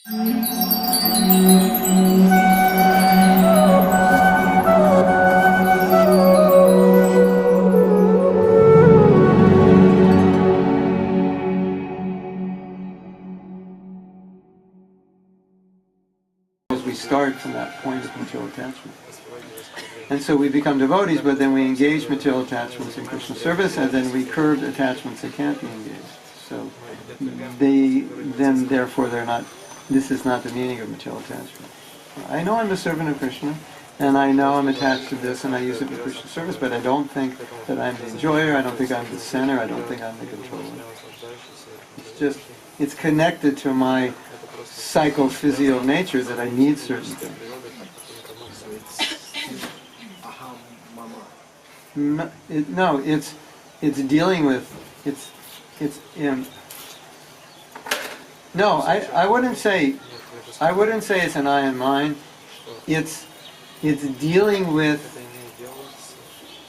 We start from that point of material attachment. And so we become devotees, but then we engage material attachments in Krishna service, and then we curb attachments that can't be engaged. So therefore they're not, this is not the meaning of material attachment. I know I'm the servant of Krishna, and I know I'm attached to this, and I use it for Krishna service, but I don't think that I'm the enjoyer, I don't think I'm the center, I don't think I'm the controller. It's just, it's connected to my psychophysio nature that I need certain things. No, it's dealing with, no, I wouldn't say it's an I and mine. It's dealing with,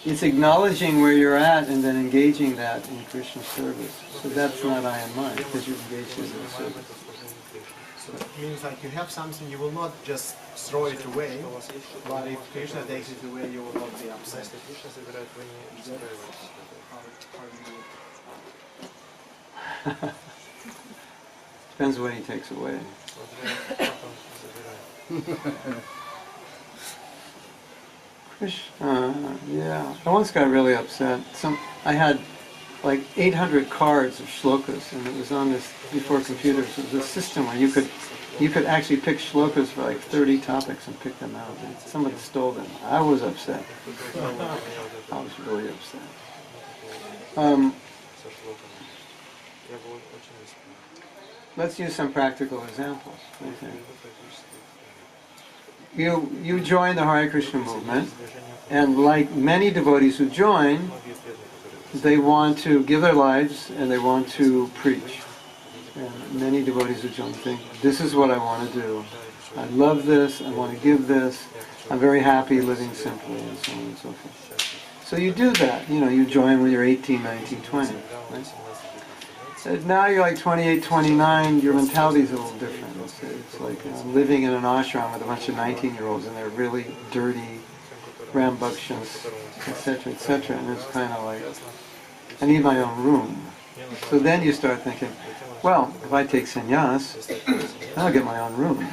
it's acknowledging where you're at and then engaging that in Krishna service. So that's not I and mine, because you're engaged in the service. So it means like you have something, you will not just throw it away, but if Krishna takes it away, you will not be upset. Depends what he takes away. Yeah, I once got really upset. I had like 800 cards of shlokas, and it was on this, before computers, it was a system where you could actually pick shlokas for like 30 topics and pick them out. And somebody stole them. I was upset. I was really upset. Let's use some practical examples. You join the Hare Krishna movement, and like many devotees who join, they want to give their lives and they want to preach. And many devotees who join think, this is what I want to do. I love this, I want to give this, I'm very happy living simply, and so on and so forth. So you do that, you join when you're 18, 19, 20. Right? So now you're like 28, 29, your mentality's a little different. It's like living in an ashram with a bunch of 19-year-olds and they're really dirty, rambunctious, etc., etc. And it's kind of like, I need my own room. So then you start thinking, well, if I take sannyas, I'll get my own room.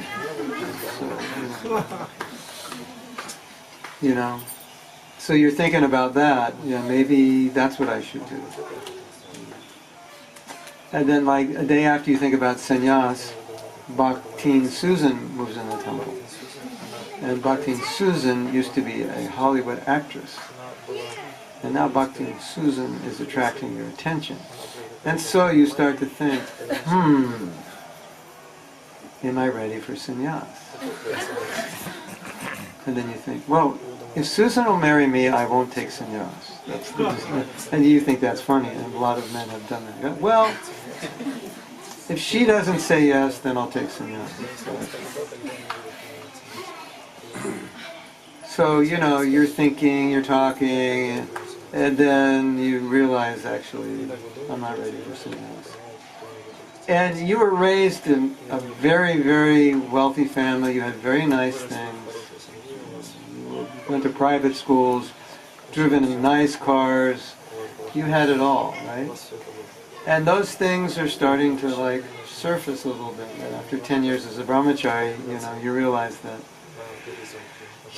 So, so you're thinking about that, maybe that's what I should do. And then like a day after you think about sannyas, Bhaktin Susan moves in the temple. And Bhaktin Susan used to be a Hollywood actress. And now Bhakti Susan is attracting your attention. And so you start to think, am I ready for sannyas? And then you think, well, if Susan will marry me, I won't take sannyas. And you think that's funny, and a lot of men have done that. Well, if she doesn't say yes, then I'll take sannyas. So, you're thinking, you're talking, and then you realize, actually, I'm not ready for sannyas. And you were raised in a very, very wealthy family. You had very nice things. You went to private schools, driven in nice cars. You had it all, right? And those things are starting to like surface a little bit. And after 10 years as a brahmachari, you realize that,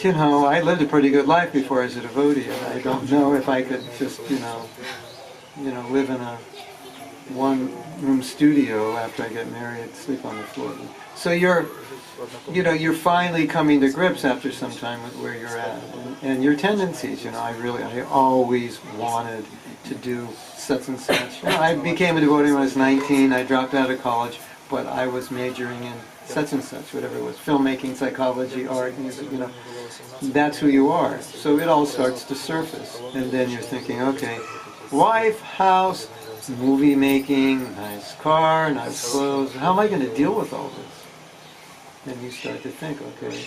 I lived a pretty good life before as a devotee, and I don't know if I could just, live in a one-room studio after I get married, sleep on the floor. So you're finally coming to grips after some time with where you're at, and your tendencies. I always wanted to do such and such. I became a devotee when I was 19. I dropped out of college, but I was majoring in such and such, whatever it was, filmmaking, psychology, art, music. That's who you are. So it all starts to surface, and then you're thinking, okay, wife, house, movie making, nice car, nice clothes. How am I going to deal with all this? And you start to think, okay,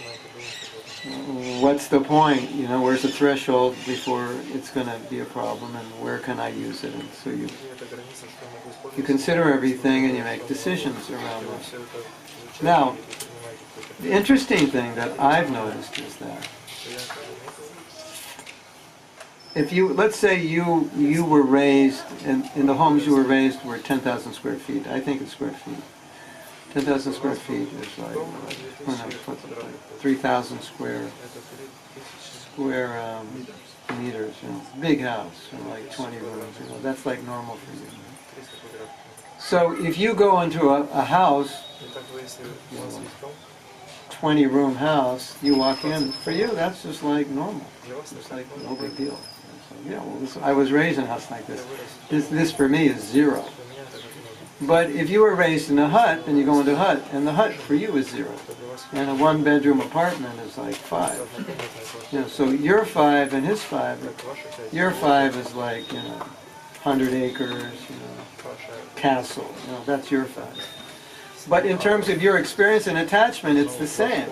what's the point? Where's the threshold before it's going to be a problem, and where can I use it? And so you consider everything and you make decisions around that. Now, the interesting thing that I've noticed is that if you, let's say you were raised, in the homes you were raised were 10,000 square feet. I think it's square feet. 10,000 square feet is like, what's it like 3,000 square meters, you know, big house, you know, like 20 rooms, you know, that's like normal for you. So if you go into a house, you know, 20-room house, you walk in, for you that's just like normal. It's like no big deal. So, yeah, well, I was raised in a house like this. This for me is zero. But if you were raised in a hut, then you go into a hut, and the hut for you is zero. And a one-bedroom apartment is like 5. You know, so your 5 and his 5, your 5 is like, you know, 100 acres, you know, castle, you know, that's your 5. But in terms of your experience and attachment, it's the same.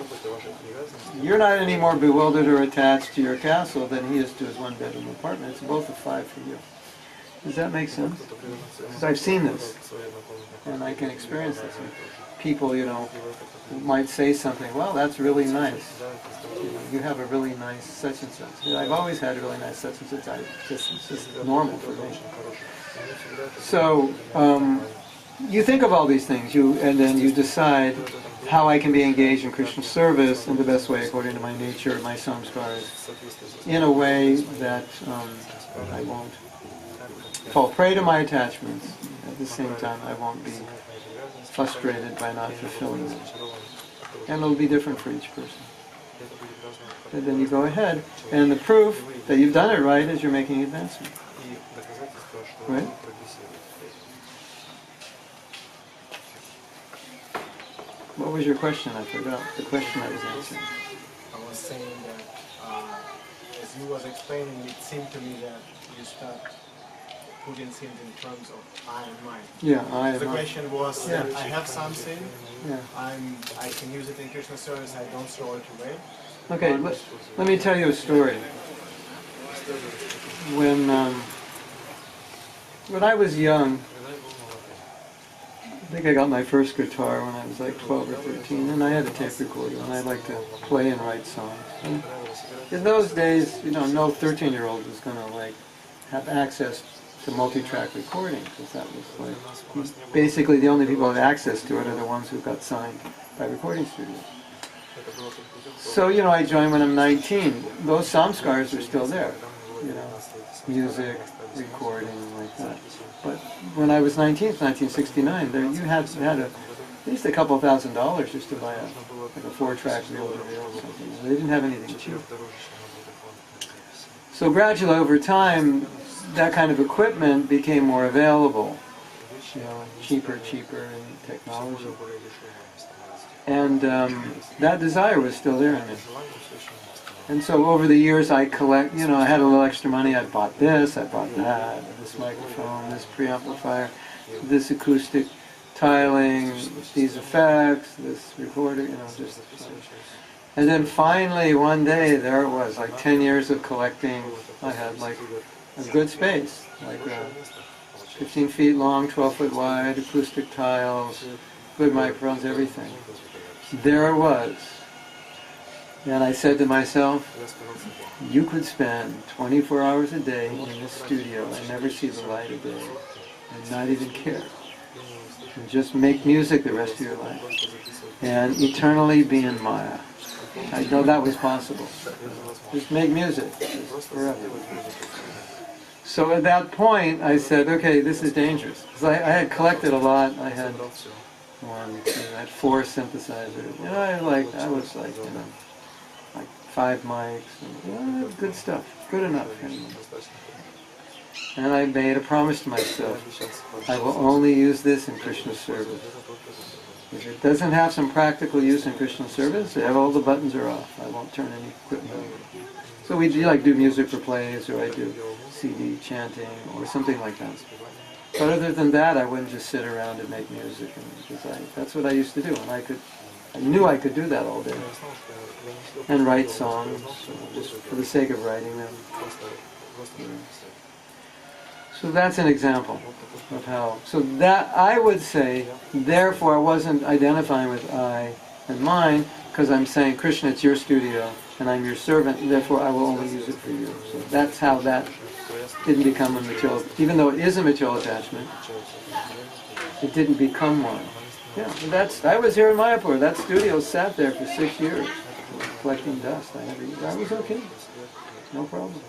You're not any more bewildered or attached to your castle than he is to his one-bedroom apartment. It's both a 5 for you. Does that make sense? Because I've seen this, and I can experience this. And people, you know, might say something, well, that's really nice. You know, you have a really nice such and such. You know, I've always had a really nice such and such. It's just normal for me. So, you think of all these things, and then you decide how I can be engaged in Krishna service in the best way according to my nature, my samskaras, in a way that I won't fall prey to my attachments. At the same time, I won't be frustrated by not fulfilling them. And it'll be different for each person. And then you go ahead, and the proof that you've done it right is you're making advancement. Right? What was your question? I forgot the question I was answering. I was saying that as you was explaining, it seemed to me that you start putting things in terms of I and mine. Yeah, I and the mine. question was that I have something, yeah. I can use it in Krishna service, I don't throw it away. Okay, let me tell you a story. When I was young, I think I got my first guitar when I was like 12 or 13, and I had a tape recorder, and I liked to play and write songs. And in those days, you know, no 13-year-old was going to like have access to multi-track recording, because that was like, basically the only people who had access to it are the ones who got signed by recording studios. So, you know, I joined when I'm 19. Those samskars are still there, you know, music, recording, like that. But when I was 19, 1969, there you had at least a couple $1,000 just to buy a 4-track reel-to-reel or something. They didn't have anything cheap. So gradually, over time, that kind of equipment became more available, you know, cheaper in technology. And that desire was still there in me. And so over the years I collect, you know, I had a little extra money, I bought this, I bought that, this microphone, this preamplifier, this acoustic tiling, these effects, this recorder, you know, just... And then finally one day there it was, like 10 years of collecting, I had like a good space, like 15 feet long, 12 foot wide, acoustic tiles, good microphones, everything. There it was. And I said to myself, you could spend 24 hours a day in this studio and never see the light of day, and not even care. And just make music the rest of your life, and eternally be in Maya. I know that was possible. Just make music, just forever. So at that point, I said, okay, this is dangerous. Because I had collected a lot. I had I had 4 synthesizers. You know, I was like, you know, like 5 mics, and, you know, good stuff, good enough. Anyway. And I made a promise to myself, I will only use this in Krishna service. If it doesn't have some practical use in Krishna service, all the buttons are off. I won't turn any equipment over. So we do like do music for plays, or I do CD chanting, or something like that. But other than that, I wouldn't just sit around and make music, because that's what I used to do, and I knew I could do that all day, and write songs just for the sake of writing them. So that's an example of how. So that I would say, therefore I wasn't identifying with I and mine, because I'm saying, Krishna, it's your studio, and I'm your servant, and therefore I will only use it for you. So that's how that didn't become a material, even though it is a material attachment, it didn't become one. Yeah, I was here in Mayapur. That studio sat there for 6 years, collecting dust. I was okay, no problem.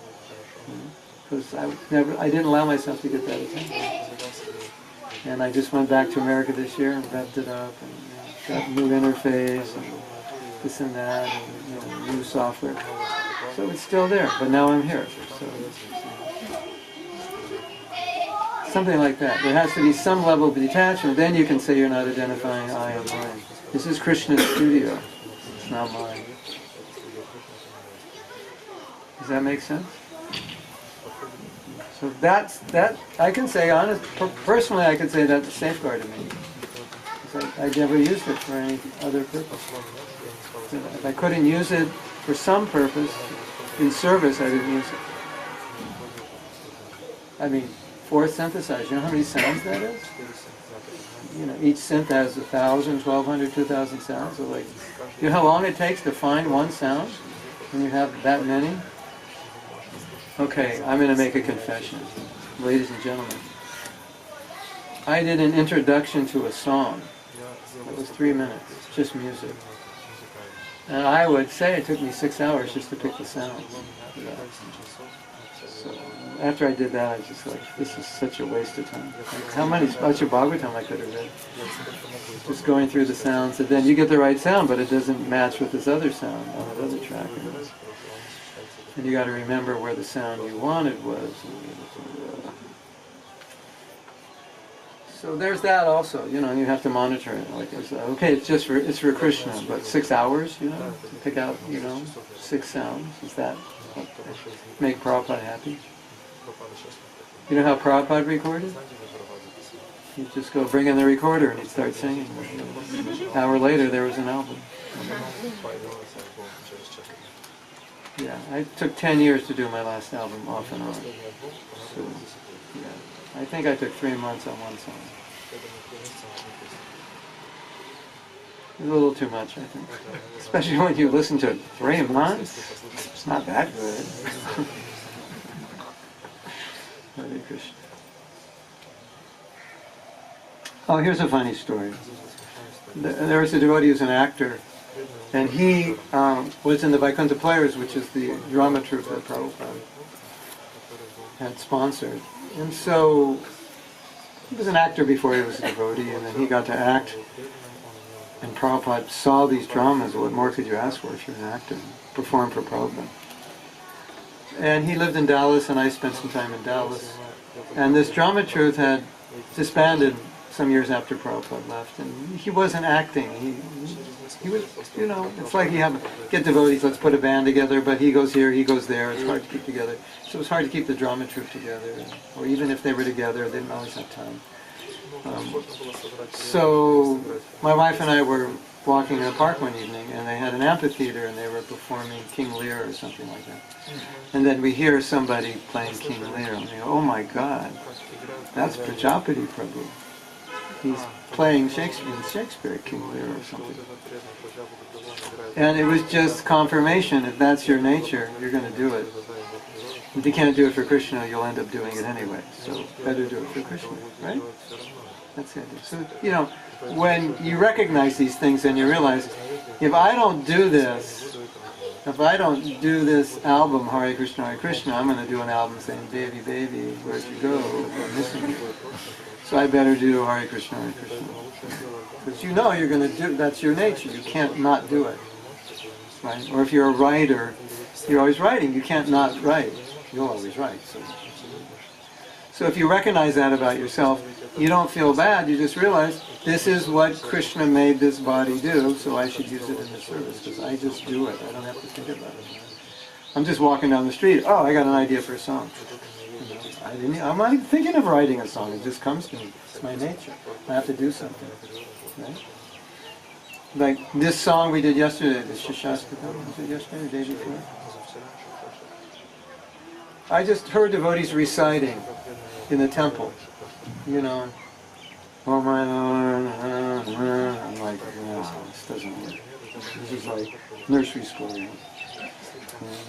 Because I didn't allow myself to get that attention. And I just went back to America this year and wrapped it up, and got new interface, and this and that, and new software. So it's still there, but now I'm here. So something like that. There has to be some level of detachment. Then you can say you're not identifying I and mine. This is Krishna's studio. It's not mine. Does that make sense? So that I can say, personally, I can say that's a safeguard to me. I never used it for any other purpose. If I couldn't use it for some purpose, in service, I didn't use it. I mean, fourth synthesizer, you know how many sounds that is? Each synth has 1,000, 1,200, 2,000 sounds. So you know how long it takes to find one sound when you have that many? Okay, I'm going to make a confession, ladies and gentlemen. I did an introduction to a song. It was 3 minutes, just music. And I would say it took me 6 hours just to pick the sounds. So after I did that, I was just like, this is such a waste of time. How much of Bhagavatam I could have read? Just going through the sounds, and then you get the right sound, but it doesn't match with this other sound on that other track. And you got to remember where the sound you wanted was. So there's that also, you have to monitor it. Like, okay, it's for Krishna, but 6 hours, to pick out, 6 sounds. Is that make Prabhupada happy? You know how Prabhupada recorded? He'd just go bring in the recorder and he'd start singing. An hour later, there was an album. Yeah, I took 10 years to do my last album, off and on. So, yeah, I think I took 3 months on one song. It's a little too much, I think. Especially when you listen to it 3 months. It's not that good. Hare Krishna. Oh, here's a funny story. There was a devotee who's an actor, and he was in the Vaikuntha Players, which is the drama troupe that Prabhupada had sponsored. And so, he was an actor before he was a devotee, and then he got to act. And Prabhupada saw these dramas. What more could you ask for if you're an actor? Perform for Prabhupada. And he lived in Dallas, and I spent some time in Dallas. And this drama troupe had disbanded some years after Prabhupada left, and he wasn't acting. He was, it's like you get devotees, let's put a band together, but he goes here, he goes there, it's hard to keep together. So it was hard to keep the drama troupe together, or even if they were together, they didn't always have time. So my wife and I were walking in a park one evening, and they had an amphitheater, and they were performing King Lear or something like that. And then we hear somebody playing King Lear, and we go, oh my God, that's Prajapati Prabhu. He's playing Shakespeare, King Lear or something. And it was just confirmation, if that's your nature, you're going to do it. If you can't do it for Krishna, you'll end up doing it anyway. So better do it for Krishna, right? That's the idea. So, when you recognize these things and you realize, if I don't do this, if I don't do this album, Hare Krishna, I'm going to do an album saying, baby, baby, where'd you go? I'm missing you. So I better do Hare Krishna. Because you're going to do, that's your nature. You can't not do it. Right? Or if you're a writer, you're always writing. You can't not write. You'll always write. So if you recognize that about yourself, you don't feel bad. You just realize, this is what Krishna made this body do, so I should use it in the service. Because I just do it. I don't have to think about it. I'm just walking down the street. Oh, I got an idea for a song. I'm not even thinking of writing a song, it just comes to me. It's my nature. I have to do something. Right? Like this song we did yesterday, the Shashastakam, was it yesterday or the day before? I just heard devotees reciting in the temple, you know, oh my Lord, I'm like, no, this doesn't work. This is like nursery school, you know.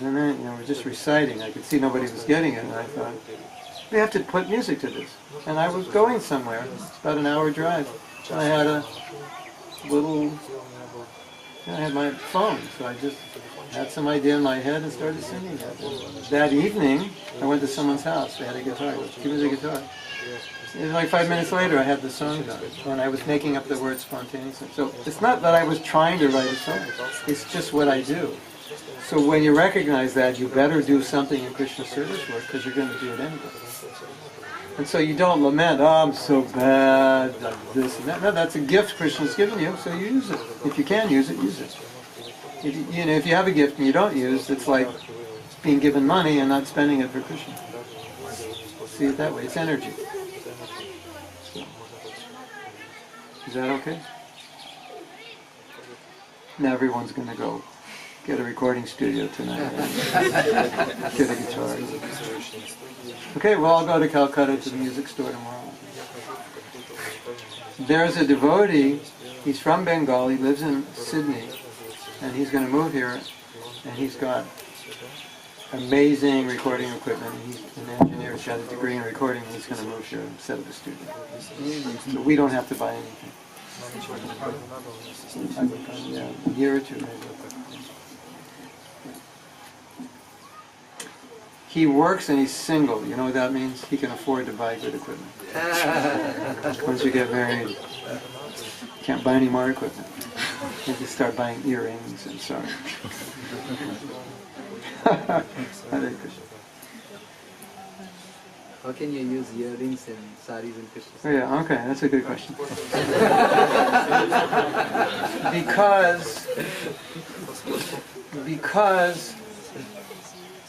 And then, you know, we're just reciting. I could see nobody was getting it, and I thought, we have to put music to this. And I was going somewhere, it's about an hour drive, and I had a little, I had my phone, so I just had some idea in my head and started singing it. And that evening, I went to someone's house, they had a guitar, give me the guitar. And like 5 minutes later, I had the song done, and I was making up the words spontaneously. So it's not that I was trying to write a song, it's just what I do. So when you recognize that, you better do something in Krishna service work, because you're going to do it anyway. And so you don't lament, oh, I'm so bad, this and that. No, that's a gift Krishna's given you, so you use it. If you can use it, use it. If you have a gift and you don't use, it's like being given money and not spending it for Krishna. See it that way, it's energy. Is that okay? Now everyone's going to go get a recording studio tonight. Get a guitar. Okay, well, I'll go to Calcutta to the music store tomorrow. There's a devotee, he's from Bengal, he lives in Sydney, and he's going to move here, and he's got amazing recording equipment. He's an engineer, he's got a degree in recording, and he's going to move here and set up a studio. So we don't have to buy anything. Yeah, a year or two maybe. He works and he's single. You know what that means? He can afford to buy good equipment. Once you get married, you can't buy any more equipment. You just start buying earrings and sorry. Hare Krishna. How can you use earrings and saris in Krishna? Oh yeah, okay, that's a good question. because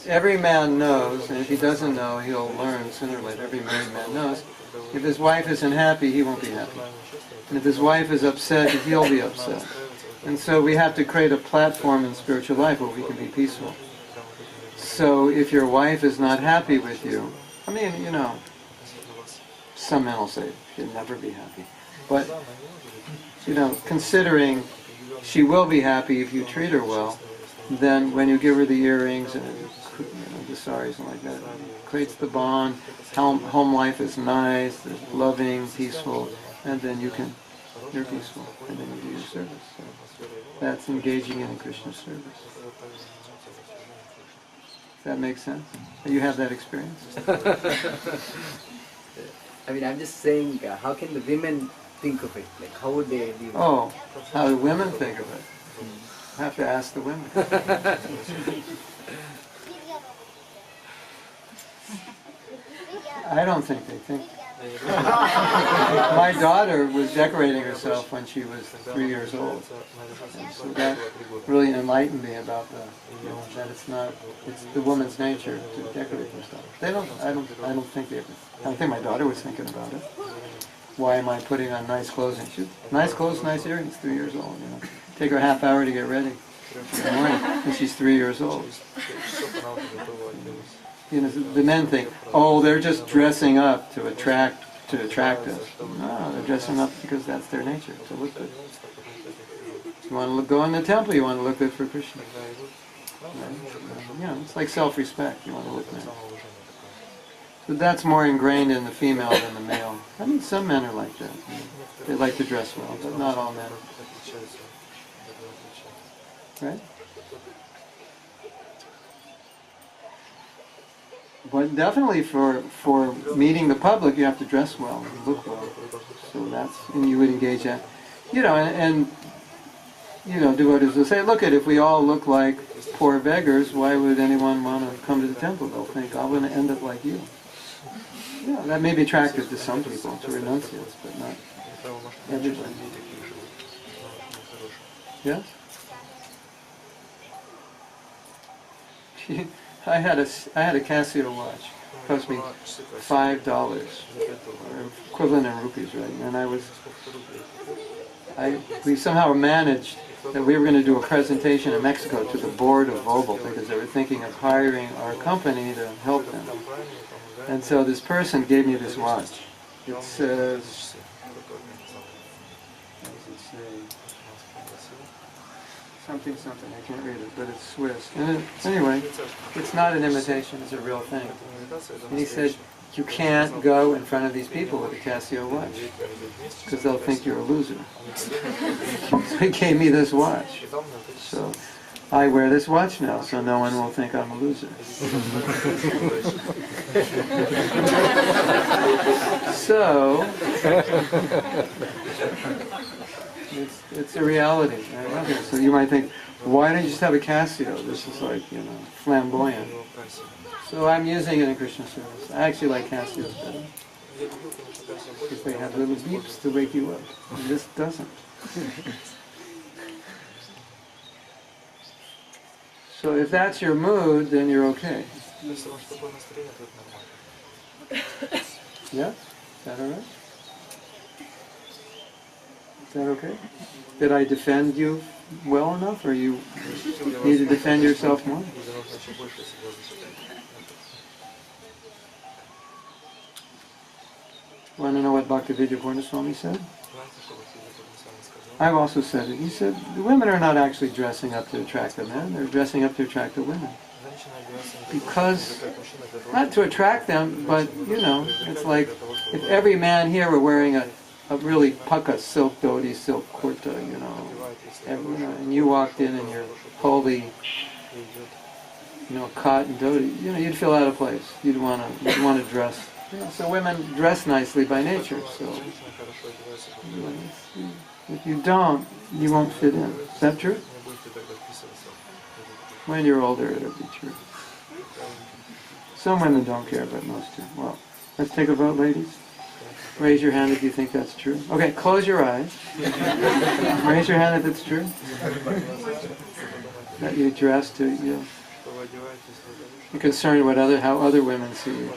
every man knows, and if he doesn't know, he'll learn sooner or later. Every married man knows, if his wife isn't happy, he won't be happy. And if his wife is upset, he'll be upset. And so we have to create a platform in spiritual life where we can be peaceful. So if your wife is not happy with you, I mean, you know, some men will say she'll never be happy. But, you know, considering she will be happy if you treat her well, then when you give her the earrings and the saris and like that, it creates the bond. Home life is nice, it's loving, peaceful, and then you're peaceful, and then you do your service. So that's engaging in Krishna service. Does that make sense? You have that experience? I mean, I'm just saying, how can the women think of it? Like, how would they live? Oh, how do women think of it? I have to ask the women. I don't think they think. My daughter was decorating herself when she was 3 years old. And so that really enlightened me about that it's the woman's nature to decorate herself. I don't think my daughter was thinking about it. Why am I putting on nice clothes? Nice clothes, nice earrings, 3 years old, you know. Take her a half hour to get ready in the morning, and she's 3 years old. You know, the men think, oh, they're just dressing up to attract us. No, they're dressing up because that's their nature, to look good. You want to go in the temple, you want to look good for Krishna. You know, it's like self-respect, you want to look nice. But that's more ingrained in the female than the male. I mean, some men are like that. You know. They like to dress well, but not all men. Right? But definitely for meeting the public, you have to dress well, and look well. So and you would engage that. You know, and you know, devotees will say, look if we all look like poor beggars, why would anyone want to come to the temple? They'll think, I'm going to end up like you. Yeah, that may be attractive to some people, to renunciates, but not everybody. Yes? I had a Casio watch. It cost me $5, or equivalent in rupees, right? And we somehow managed that we were going to do a presentation in Mexico to the board of Vogel because they were thinking of hiring our company to help them. And so this person gave me this watch. It says, what does it say? Something, something, I can't read it, but it's Swiss. And anyway, it's not an imitation, it's a real thing. And he said, you can't go in front of these people with a Casio watch, because they'll think you're a loser. So he gave me this watch. So I wear this watch now, so no one will think I'm a loser. So, it's a reality. Right? So you might think, why don't you just have a Casio? This is like, you know, flamboyant. So I'm using it in Krishna service. I actually like Casios better, because they have little beeps to wake you up. And this doesn't. So if that's your mood, then you're okay. Yeah? Is that alright? Is that okay? Did I defend you well enough, or you need to defend yourself more? Want to know what Bhaktivedanta Swami said? I've also said it. He said, the women are not actually dressing up to attract the men, they're dressing up to attract the women. Because, not to attract them, but, you know, it's like, if every man here were wearing a really pukka silk dhoti, silk kurta, you know, and you walked in your holy, you know, cotton dhoti, you know, you'd feel out of place. You'd want to dress. You know, so women dress nicely by nature, so if you don't, you won't fit in. Is that true? When you're older, it'll be true. Some women don't care, but most do. Well, let's take a vote, ladies. Raise your hand if you think that's true. Okay, close your eyes. Raise your hand if it's true. That you dress to, you're concerned with how other women see you.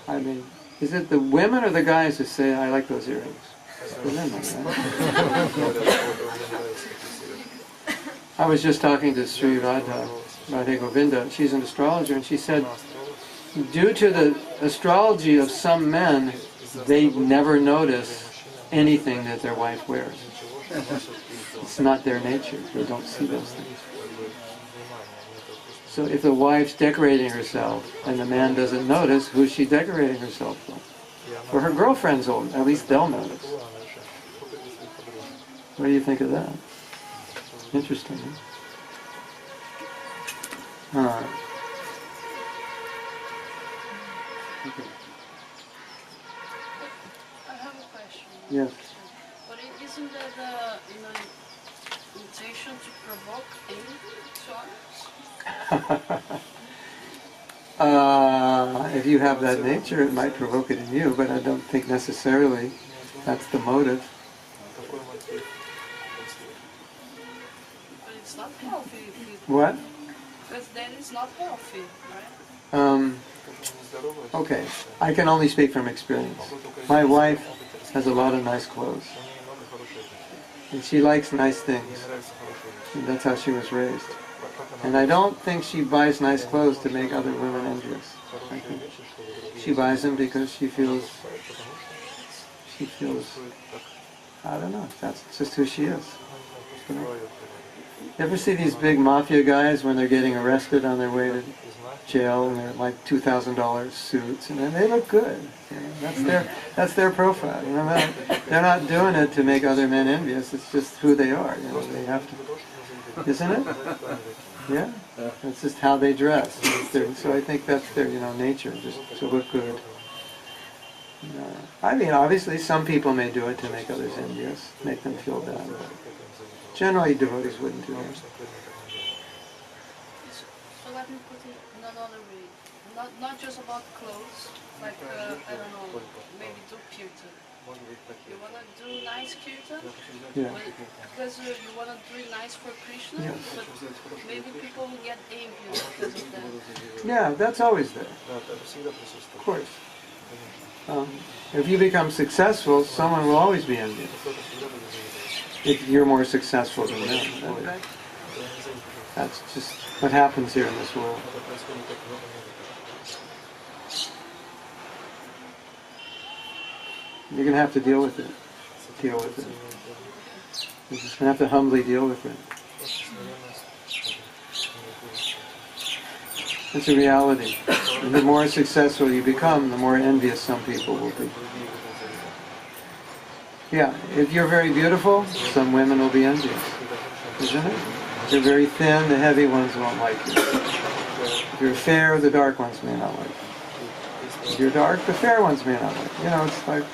I mean, is it the women or the guys who say, I like those earrings? The women, right? I was just talking to Sri Radhe Govinda. She's an astrologer, and she said, due to the astrology of some men, they never notice anything that their wife wears. It's not their nature. They don't see those things. So if the wife's decorating herself and the man doesn't notice, who's she decorating herself for? Or her girlfriends will, at least they'll notice. What do you think of that? Interesting, huh? All right. Okay. I have a question. Yes. But isn't that the intention to provoke any If you have that nature, it might provoke it in you, but I don't think necessarily that's the motive. But it's not healthy. What? Because then it's not healthy, right? Okay, I can only speak from experience. My wife has a lot of nice clothes, and she likes nice things, and that's how she was raised. And I don't think she buys nice clothes to make other women envious. I think she buys them because she feels, I don't know, that's just who she is. You know? You ever see these big mafia guys when they're getting arrested on their way to jail, and they're like $2,000 suits, and then they look good. You know? That's their profile. You know? They're not doing it to make other men envious. It's just who they are. You know? They have to, isn't it? Yeah, that's just how they dress. So I think that's their, nature, just to look good. I mean, obviously, some people may do it to make others envious, make them feel bad. But generally, devotees wouldn't do that. So let me put it another way. Not just about clothes, like, I don't know, maybe do kirtan. You want to do nice kirtan? Yeah. Because you want to do it nice for Krishna, Yeah. but maybe people will get envious because of that. Yeah, that's always there. Of course. If you become successful, someone will always be envious. If you're more successful than them. That's just what happens here in this world. You're going to have to deal with it. Deal with it. You're just going to have to humbly deal with it. It's a reality. And the more successful you become, the more envious some people will be. Yeah, if you're very beautiful, some women will be envious. Isn't it? If you're very thin, the heavy ones won't like you. If you're fair, the dark ones may not like you. If you're dark, the fair ones may not like you. You know, it's like,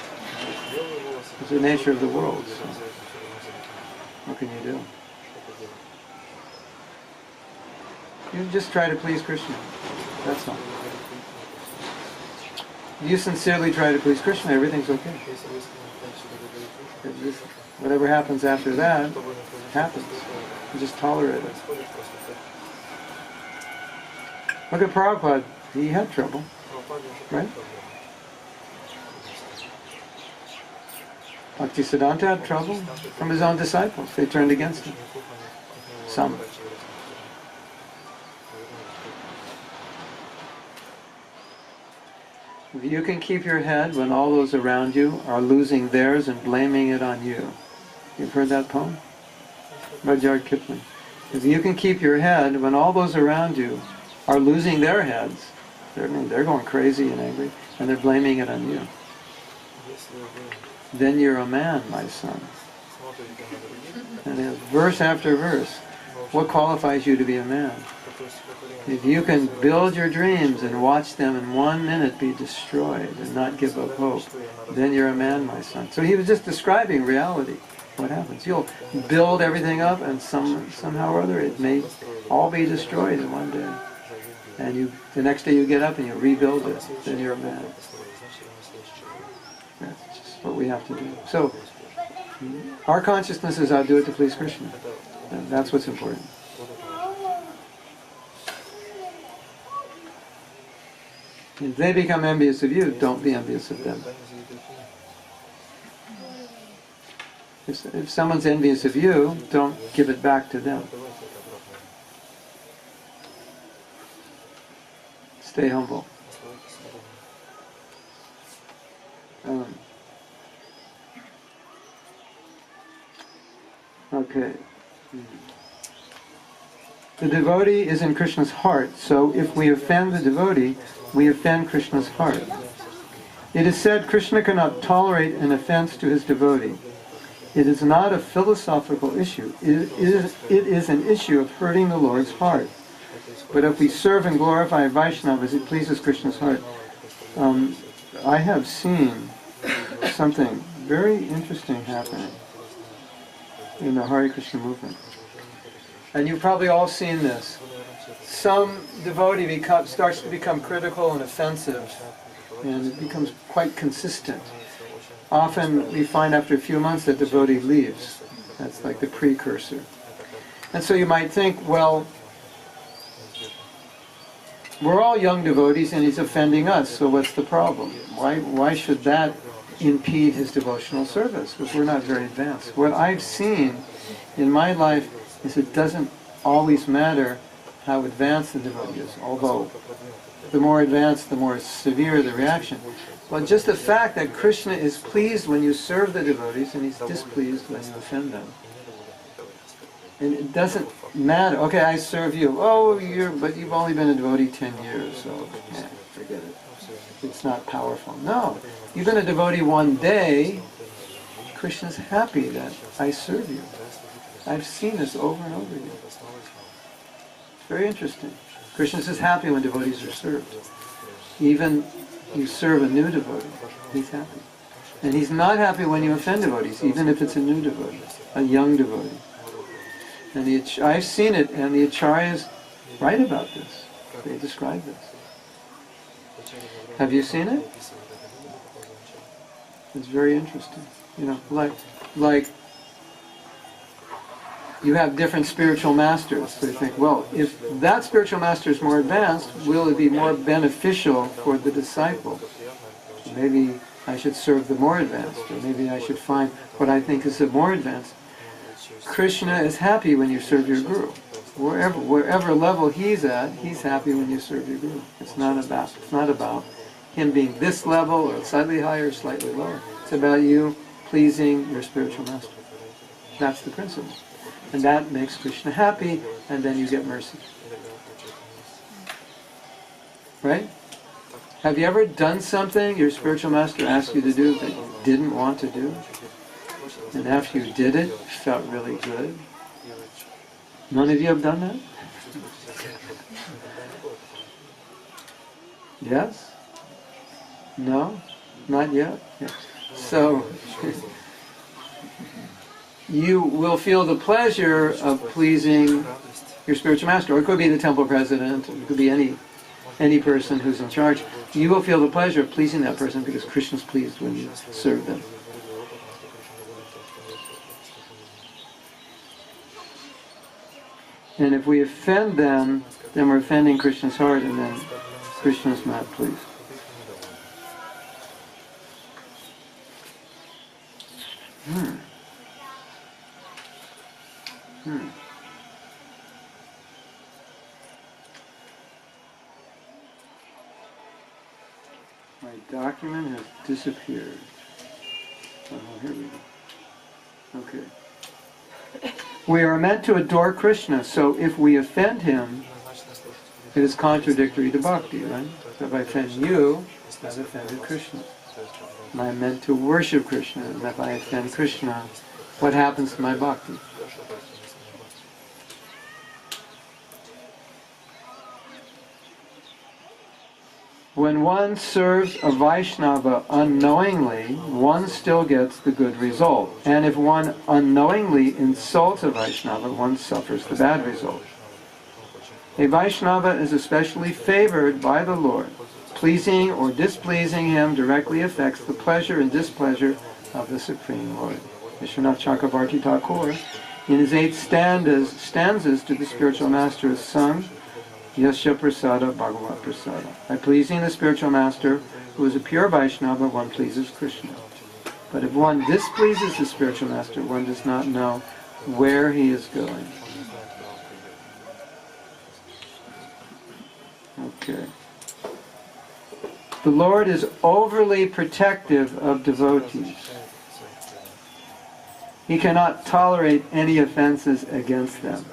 it's the nature of the world. So what can you do? You just try to please Krishna. That's all. If you sincerely try to please Krishna, everything's okay. Whatever happens after that, happens. You just tolerate it. Look at Prabhupada. He had trouble. Right? Bhaktisiddhanta had trouble from his own disciples. They turned against him. Some. If you can keep your head when all those around you are losing theirs and blaming it on you. You've heard that poem? Rudyard Kipling. If you can keep your head when all those around you are losing their heads, they're going crazy and angry, and they're blaming it on you, then you're a man, my son. And it's verse after verse. What qualifies you to be a man? If you can build your dreams and watch them in 1 minute be destroyed and not give up hope, then you're a man, my son. So he was just describing reality. What happens? You'll build everything up and somehow or other it may all be destroyed in one day. And the next day you get up and you rebuild it, then you're a man. That's just what we have to do. So, our consciousness is I'll do it to please Krishna. And that's what's important. If they become envious of you, don't be envious of them. If someone's envious of you, don't give it back to them. Stay humble. Okay. The devotee is in Krishna's heart, so if we offend the devotee, we offend Krishna's heart. It is said Krishna cannot tolerate an offense to his devotee. It is not a philosophical issue. It is an issue of hurting the Lord's heart. But if we serve and glorify Vaishnavas, it pleases Krishna's heart. I have seen something very interesting happening in the Hare Krishna movement. And you've probably all seen this. Some devotee starts to become critical and offensive, and it becomes quite consistent. Often we find after a few months that devotee leaves. That's like the precursor. And so you might think, well, we're all young devotees and he's offending us, so what's the problem? Why should that impede his devotional service? Because we're not very advanced. What I've seen in my life is it doesn't always matter how advanced the devotee is, although the more advanced, the more severe the reaction. But just the fact that Krishna is pleased when you serve the devotees and he's displeased when you offend them. And it doesn't matter, okay, I serve you, but you've only been a devotee 10 years, so forget it. It's not powerful. No, you've been a devotee one day, Krishna's happy that I serve you. I've seen this over and over again. It's very interesting. Krishna is happy when devotees are served. Even you serve a new devotee, he's happy. And he's not happy when you offend devotees, even if it's a new devotee, a young devotee. And I've seen it, and the acharyas write about this. They describe this. Have you seen it? It's very interesting. You know, like you have different spiritual masters. So you think, well, if that spiritual master is more advanced, will it be more beneficial for the disciple? Maybe I should serve the more advanced, or maybe I should find what I think is the more advanced. Krishna is happy when you serve your guru. Wherever level he's at, he's happy when you serve your guru. It's not about him being this level or slightly higher or slightly lower. It's about you pleasing your spiritual master. That's the principle. And that makes Krishna happy, and then you get mercy. Right? Have you ever done something your spiritual master asked you to do that you didn't want to do? And after you did it, it felt really good? None of you have done that? Yes? No? Not yet? Yes. So, you will feel the pleasure of pleasing your spiritual master, or it could be the temple president, it could be any person who's in charge. You will feel the pleasure of pleasing that person because Krishna's pleased when you serve them. And if we offend them, then we're offending Krishna's heart, and then Krishna's not pleased. My document has disappeared. Oh, here we go. Okay. We are meant to adore Krishna, so if we offend him, it is contradictory to bhakti, right? So if I offend you, I've offended Krishna. And I'm meant to worship Krishna, and if I offend Krishna, what happens to my bhakti? When one serves a Vaishnava unknowingly, one still gets the good result. And if one unknowingly insults a Vaishnava, one suffers the bad result. A Vaishnava is especially favored by the Lord. Pleasing or displeasing him directly affects the pleasure and displeasure of the Supreme Lord. Vishwanath Chakravarti Thakur, in his 8 stanzas to the spiritual master, is sung, Yasya Prasada Bhagavat Prasada. By pleasing the spiritual master, who is a pure Vaishnava, one pleases Krishna. But if one displeases the spiritual master, one does not know where he is going. Okay. The Lord is overly protective of devotees. He cannot tolerate any offenses against them.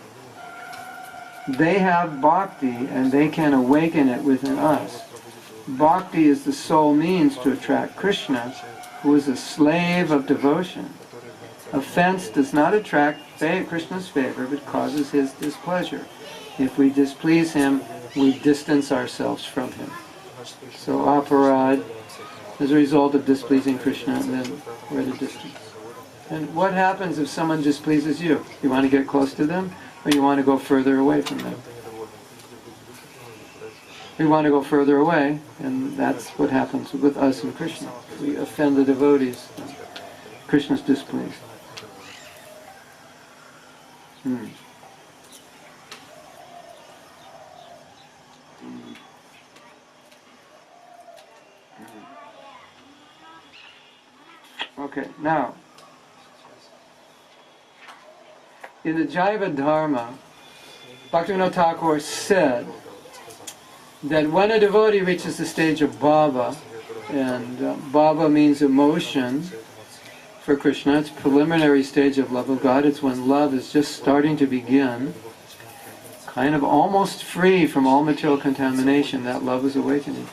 They have bhakti and they can awaken it within us. Bhakti is the sole means to attract Krishna, who is a slave of devotion. Offense does not attract Krishna's favor, but causes his displeasure. If we displease him, we distance ourselves from him. So aparad is a result of displeasing Krishna, and then we're at a distance. And what happens if someone displeases you? You want to get close to them, or you want to go further away from them? We want to go further away, and that's what happens with us and Krishna. We offend the devotees. Krishna's displeased. Okay, now, in the Jaiva Dharma, Bhaktivinoda Thakur said that when a devotee reaches the stage of bhava, and bhava means emotion for Krishna, it's a preliminary stage of love of God, it's when love is just starting to begin, kind of almost free from all material contamination, that love is awakening.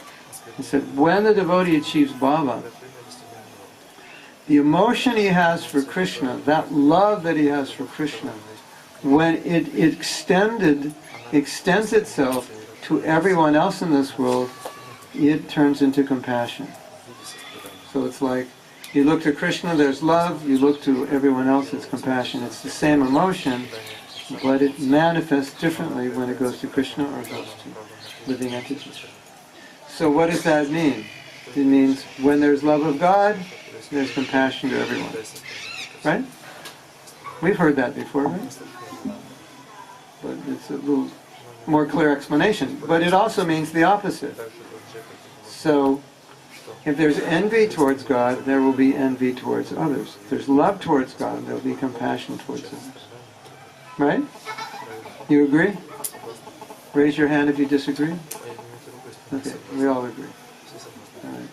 He said, when the devotee achieves bhava, the emotion he has for Krishna, that love that he has for Krishna, when it extends itself to everyone else in this world, it turns into compassion. So it's like, you look to Krishna, there's love, you look to everyone else, it's compassion. It's the same emotion, but it manifests differently when it goes to Krishna or goes to living entities. So what does that mean? It means when there's love of God, there's compassion to everyone. Right? We've heard that before, right? But it's a little more clear explanation. But it also means the opposite. So, if there's envy towards God, there will be envy towards others. If there's love towards God, there will be compassion towards others. Right? You agree? Raise your hand if you disagree. Okay, we all agree. All right.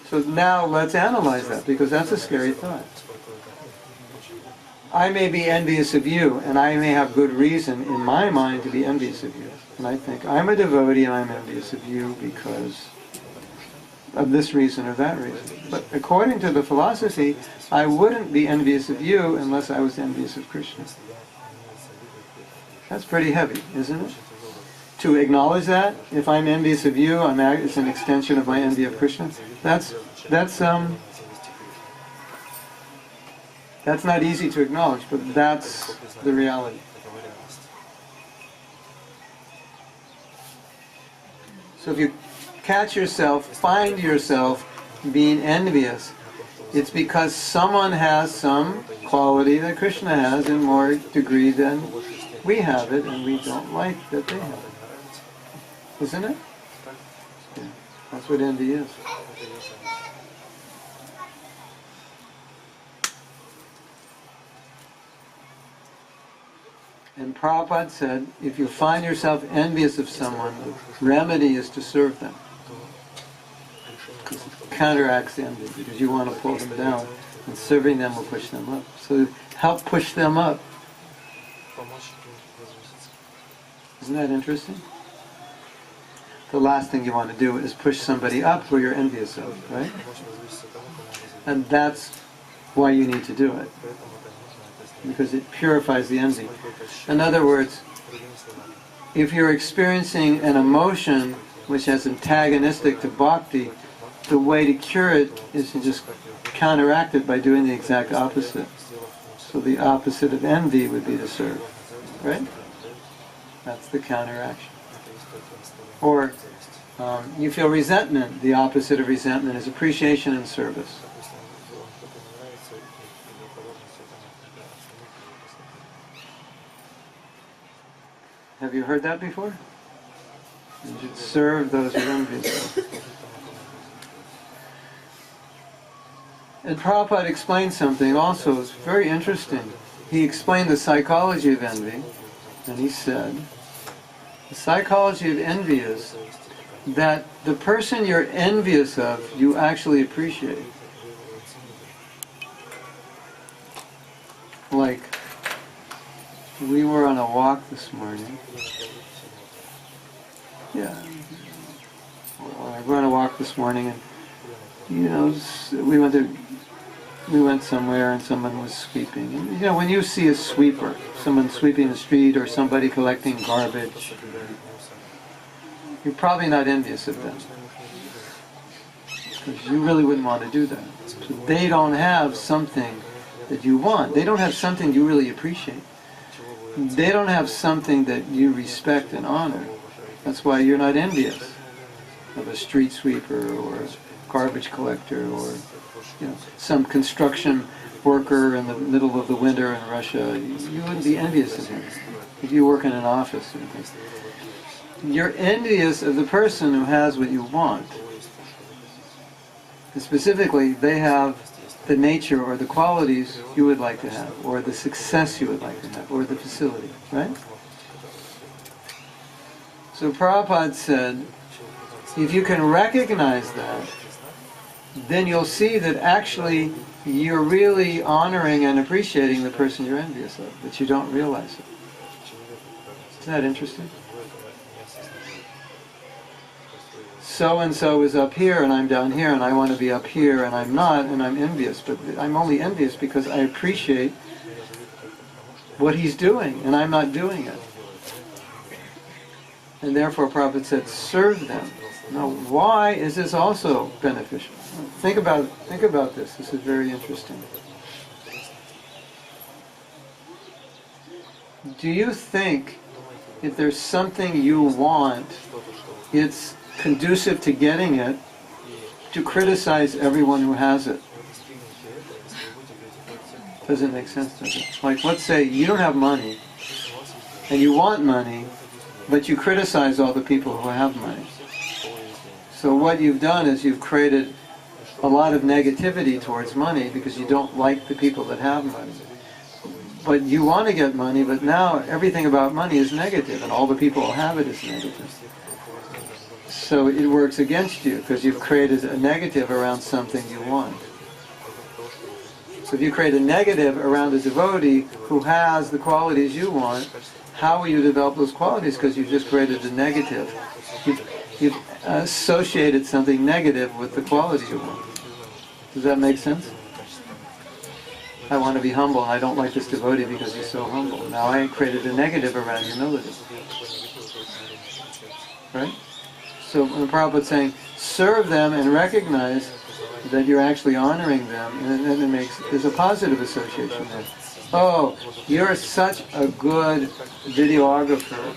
So now let's analyze that, because that's a scary thought. I may be envious of you, and I may have good reason in my mind to be envious of you. And I think, I'm a devotee and I'm envious of you because of this reason or that reason. But according to the philosophy, I wouldn't be envious of you unless I was envious of Krishna. That's pretty heavy, isn't it? To acknowledge that, if I'm envious of you, it's an extension of my envy of Krishna. That's not easy to acknowledge, but that's the reality. So if you catch yourself, find yourself being envious, it's because someone has some quality that Krishna has in more degree than we have it, and we don't like that they have it. Isn't it? Yeah. That's what envy is. And Prabhupada said, if you find yourself envious of someone, the remedy is to serve them. Because it counteracts envy, because you want to pull them down, and serving them will push them up. So help push them up. Isn't that interesting? The last thing you want to do is push somebody up who you're envious of, right? And that's why you need to do it. Because it purifies the envy. In other words, if you're experiencing an emotion which is antagonistic to bhakti, the way to cure it is to just counteract it by doing the exact opposite. So the opposite of envy would be to serve, right? That's the counteraction. Or you feel resentment. The opposite of resentment is appreciation and service. Have you heard that before? You should serve those who are envious. And Prabhupada explained something also, it's very interesting. He explained the psychology of envy, and he said, the psychology of envy is that the person you're envious of, you actually appreciate. Like, we were on a walk this morning. Yeah. Well, we were on a walk this morning, and we went somewhere and someone was sweeping. And, when you see a sweeper, someone sweeping the street or somebody collecting garbage, you're probably not envious of them. Because you really wouldn't want to do that. So they don't have something that you want. They don't have something you really appreciate. They don't have something that you respect and honor. That's why you're not envious of a street sweeper or a garbage collector or some construction worker in the middle of the winter in Russia. You wouldn't be envious of him if you work in an office or anything. You're envious of the person who has what you want. And specifically, they have the nature or the qualities you would like to have, or the success you would like to have, or the facility, right? So Prabhupada said, if you can recognize that, then you'll see that actually you're really honoring and appreciating the person you're envious of, but you don't realize it. Isn't that interesting? So-and-so is up here and I'm down here and I want to be up here and I'm not and I'm envious, but I'm only envious because I appreciate what he's doing and I'm not doing it. And therefore Prabhupada said, serve them. Now why is this also beneficial? Think about this. This is very interesting. Do you think if there's something you want, it's conducive to getting it, to criticize everyone who has it? Doesn't make sense, does it? Like, let's say you don't have money, and you want money, but you criticize all the people who have money. So what you've done is you've created a lot of negativity towards money because you don't like the people that have money. But you want to get money, but now everything about money is negative, and all the people who have it is negative. So it works against you because you've created a negative around something you want. So if you create a negative around a devotee who has the qualities you want, how will you develop those qualities? Because you've just created a negative. You've associated something negative with the quality you want. Does that make sense? I want to be humble, and I don't like this devotee because he's so humble. Now I created a negative around humility. Right? So the Prabhupada's saying, serve them and recognize that you're actually honoring them, and then there's a positive association there. Oh, you're such a good videographer.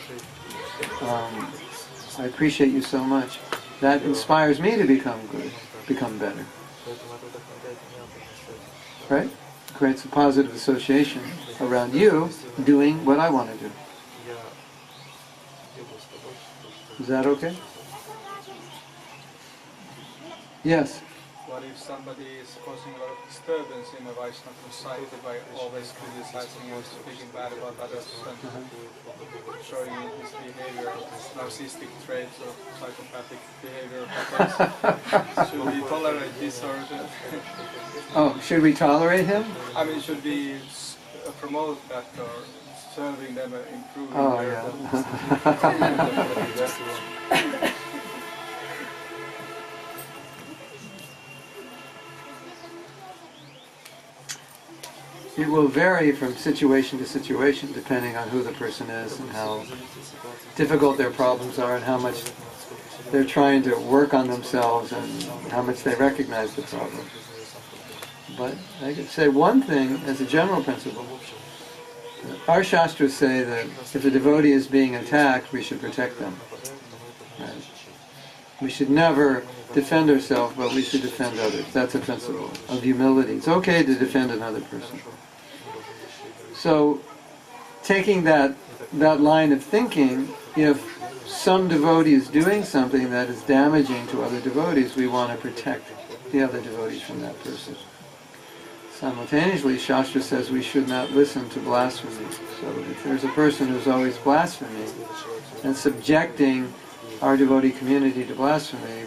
I appreciate you so much. That inspires me to become good, become better. Right? It creates a positive association around you doing what I want to do. Is that okay? Yes. What if somebody is causing a lot of disturbance in a Vaishnava society by always criticizing and speaking bad about others and showing his behavior, his narcissistic traits or psychopathic behavior patterns? Should we tolerate this or Oh, should we tolerate him? I mean, should we promote that or serving them and improving their It will vary from situation to situation depending on who the person is and how difficult their problems are and how much they're trying to work on themselves and how much they recognize the problem. But I could say one thing as a general principle. Our Shastras say that if a devotee is being attacked, we should protect them. Right? We should never defend ourselves, but we should defend others. That's a principle of humility. It's okay to defend another person. So, taking that line of thinking, if some devotee is doing something that is damaging to other devotees, we want to protect the other devotees from that person. Simultaneously, Shastra says we should not listen to blasphemy. So if there's a person who's always blaspheming and subjecting our devotee community to blasphemy,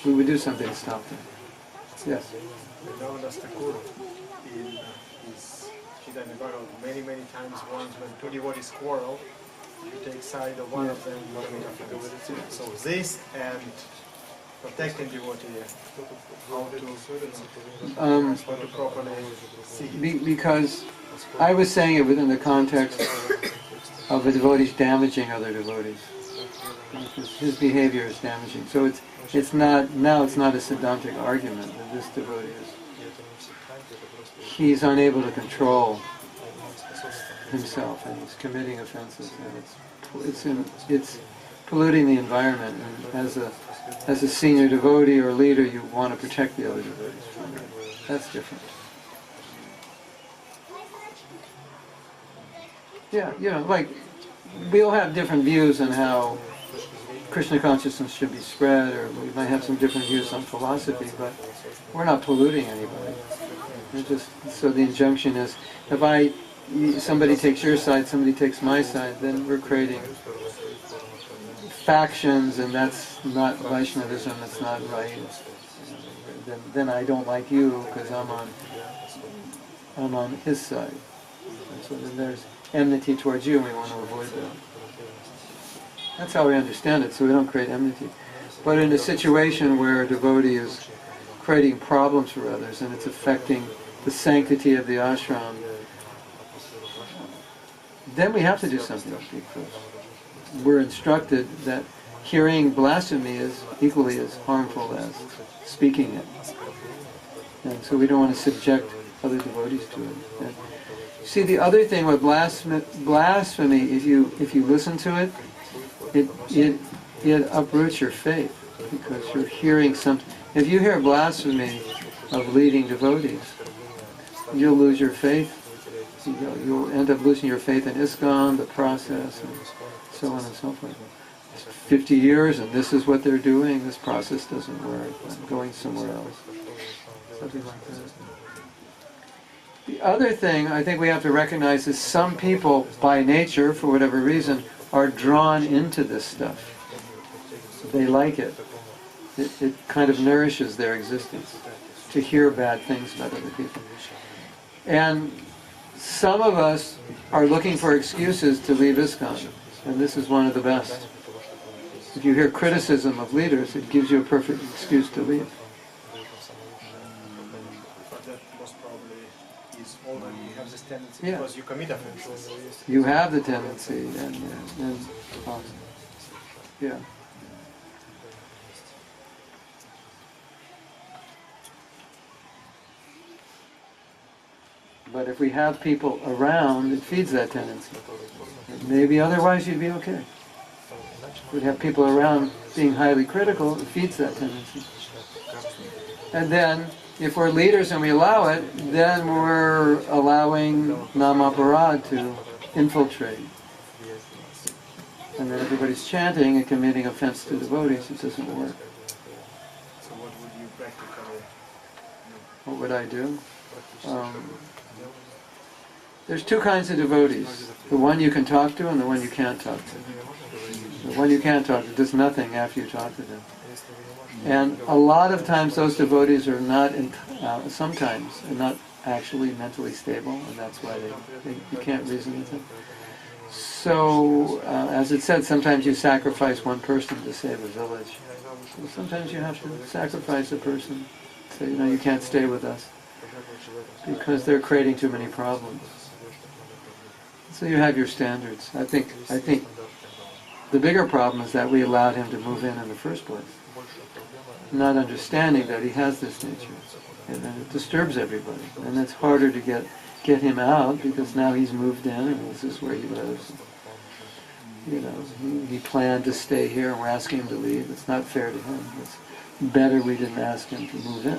we would do something to stop them. Yes? Many times when two devotees quarrel, you take side of one of them. So this and protecting devotee, how to properly see it. Because I was saying it within the context of a devotee damaging other devotees. His behavior is damaging. So it's not a Siddhantic argument that this devotee he's unable to control himself and he's committing offenses and it's polluting the environment, and as a senior devotee or leader you want to protect the other devotees from that. That's different. Yeah, like we all have different views on how Krishna consciousness should be spread, or we might have some different views on philosophy, but we're not polluting anybody. So the injunction is, if somebody takes your side, somebody takes my side, then we're creating factions, and that's not Vaishnavism, that's not right. Then I don't like you because I'm on his side. And so then there's enmity towards you, and we want to avoid that. That's how we understand it, so we don't create enmity. But in a situation where a devotee is creating problems for others and it's affecting the sanctity of the ashram, then we have to do something, because we're instructed that hearing blasphemy is equally as harmful as speaking it. And so we don't want to subject other devotees to it. And see, the other thing with blasphemy, if you listen to it, it uproots your faith, because you're hearing something. If you hear blasphemy of leading devotees, you'll lose your faith. You'll end up losing your faith in ISKCON, the process, and so on and so forth. It's 50 years and this is what they're doing, this process doesn't work, I'm going somewhere else. Something like that. The other thing I think we have to recognize is some people, by nature, for whatever reason, are drawn into this stuff. they like it. It kind of nourishes their existence to hear bad things about other people. And some of us are looking for excuses to leave ISKCON, and this is one of the best. If you hear criticism of leaders, it gives you a perfect excuse to leave. But that most probably is already you have this tendency Yeah. because you commit offenses. You have the tendency, and yeah. But if we have people around, it feeds that tendency. Maybe otherwise you'd be okay. If we'd have people around being highly critical, it feeds that tendency. And then, if we're leaders and we allow it, then we're allowing Namaparad to infiltrate. And then everybody's chanting and committing offense to devotees. It doesn't work. So what would you practically What would I do? There's two kinds of devotees. The one you can talk to and the one you can't talk to. The one you can't talk to does nothing after you talk to them. And a lot of times those devotees are not, sometimes, are not actually mentally stable, and that's why you can't reason with them. So, as it said, sometimes you sacrifice one person to save a village. So sometimes you have to sacrifice a person. Say, you can't stay with us because they're creating too many problems. So you have your standards. I think the bigger problem is that we allowed him to move in the first place, not understanding that he has this nature, and then it disturbs everybody, and it's harder to get him out because now he's moved in and this is where he lives. He planned to stay here and we're asking him to leave. It's not fair to him. It's better we didn't ask him to move in.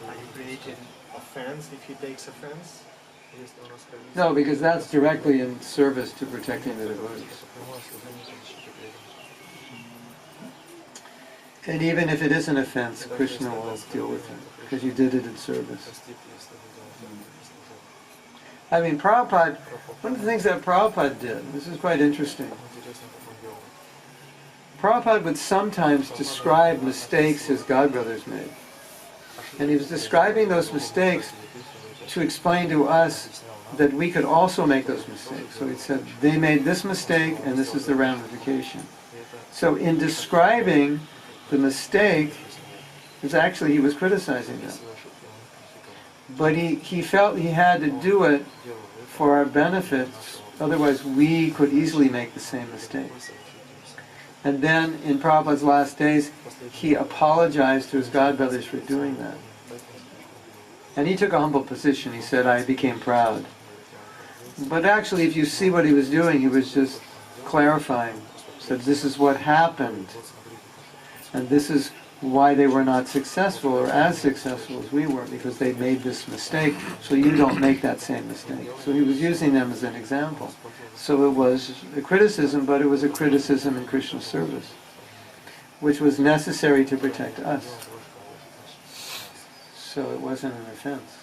are you creating offense if he takes offense? No, because that's directly in service to protecting the devotees. And even if it is an offense, Krishna will deal with it, because you did it in service. I mean, Prabhupada, one of the things that Prabhupada did, this is quite interesting. Prabhupada would sometimes describe mistakes his godbrothers made. And he was describing those mistakes to explain to us that we could also make those mistakes. So he said, they made this mistake and this is the ramification. So in describing the mistake, he was criticizing them. But he felt he had to do it for our benefits, otherwise we could easily make the same mistakes. And then in Prabhupada's last days, he apologized to his godbrothers for doing that. And he took a humble position. He said, I became proud. But actually, if you see what he was doing, he was just clarifying. He said, this is what happened. And this is why they were not successful or as successful as we were, because they made this mistake, so you don't make that same mistake. So he was using them as an example. So it was a criticism, but it was a criticism in Krishna's service, which was necessary to protect us. So it wasn't an offense.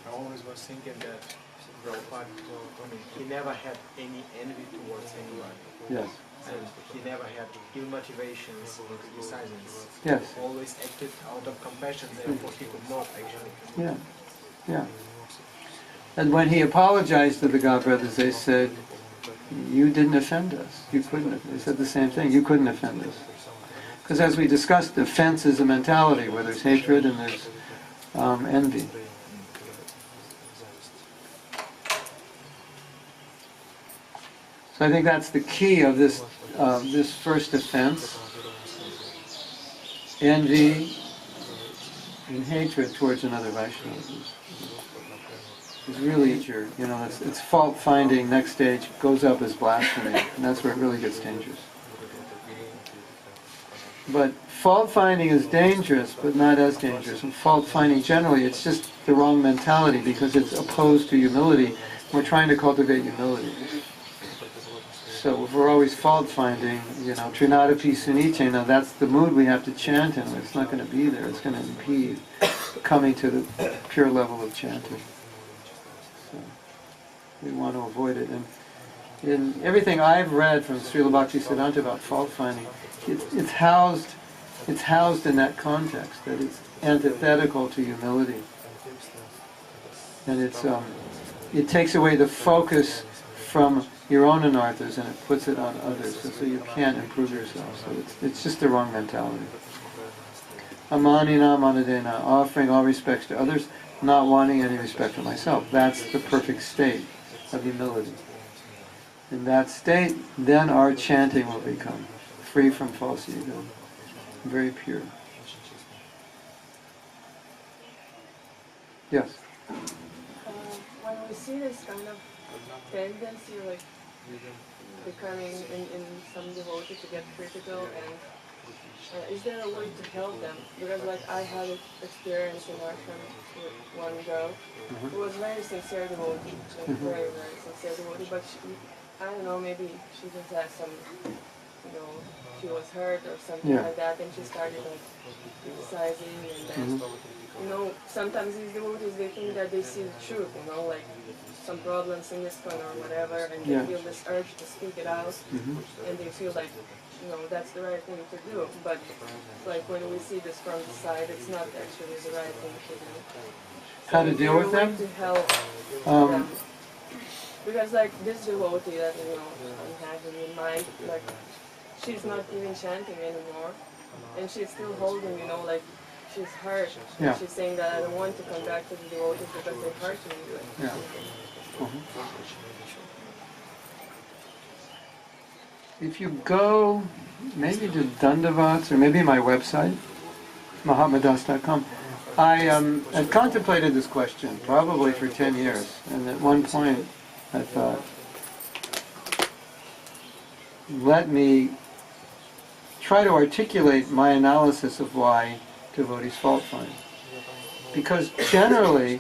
I always was thinking that Prabhupada, he never had any envy towards anyone. Yes. And he never had ill motivations or criticizings. Yes. He always acted out of compassion, therefore he could not actually. Yeah. Yeah. And when he apologized to the godbrothers, they said, you didn't offend us. You couldn't have. They said the same thing. You couldn't offend us. Because as we discussed, offense is a mentality where there's hatred and there's envy. So I think that's the key of this first offense: envy and hatred towards another Vaishnava. It's really, it's fault finding. Next stage goes up as blasphemy, and that's where it really gets dangerous. But fault finding is dangerous, but not as dangerous. And fault finding generally, it's just the wrong mentality because it's opposed to humility. We're trying to cultivate humility. So if we're always fault finding, Trinadapi Sunichena, that's the mood we have to chant in. It's not going to be there. It's going to impede coming to the pure level of chanting. So we want to avoid it. in everything I've read from Srila Bhaktisiddhanta about fault finding, it's housed in that context, that it's antithetical to humility. And it takes away the focus from your own anarthas and it puts it on others, so you can't improve yourself. So it's just the wrong mentality. Amanina manadena, offering all respects to others, not wanting any respect for myself. That's the perfect state of humility. In that state, then our chanting will become free from false ego, very pure. Yes? When we see this kind of tendency, like becoming in some devotee to get critical, and is there a way to help them? Because like I had an experience in ashram with one girl who was very sincere devotee, like very, very sincere devotee, but she, I don't know, maybe she just had some, she was hurt or something like that, and she started like criticizing, and then, sometimes these devotees, they think that they see the truth, like some problems in ISKCON or whatever, and they feel this urge to speak it out, and they feel like, that's the right thing to do. But like when we see this from the side, it's not actually the right thing to do. So how to deal with them? To help them. Because like this devotee that I'm having in mind, like she's not even chanting anymore, and she's still holding, like she's hurt. And she's saying that I don't want to come back to the devotees because they hurt me. If you go maybe to Dandavats or maybe my website, mahatmadas.com, I contemplated this question probably for 10 years, and at one point I thought, let me try to articulate my analysis of why devotees fault find. Because generally,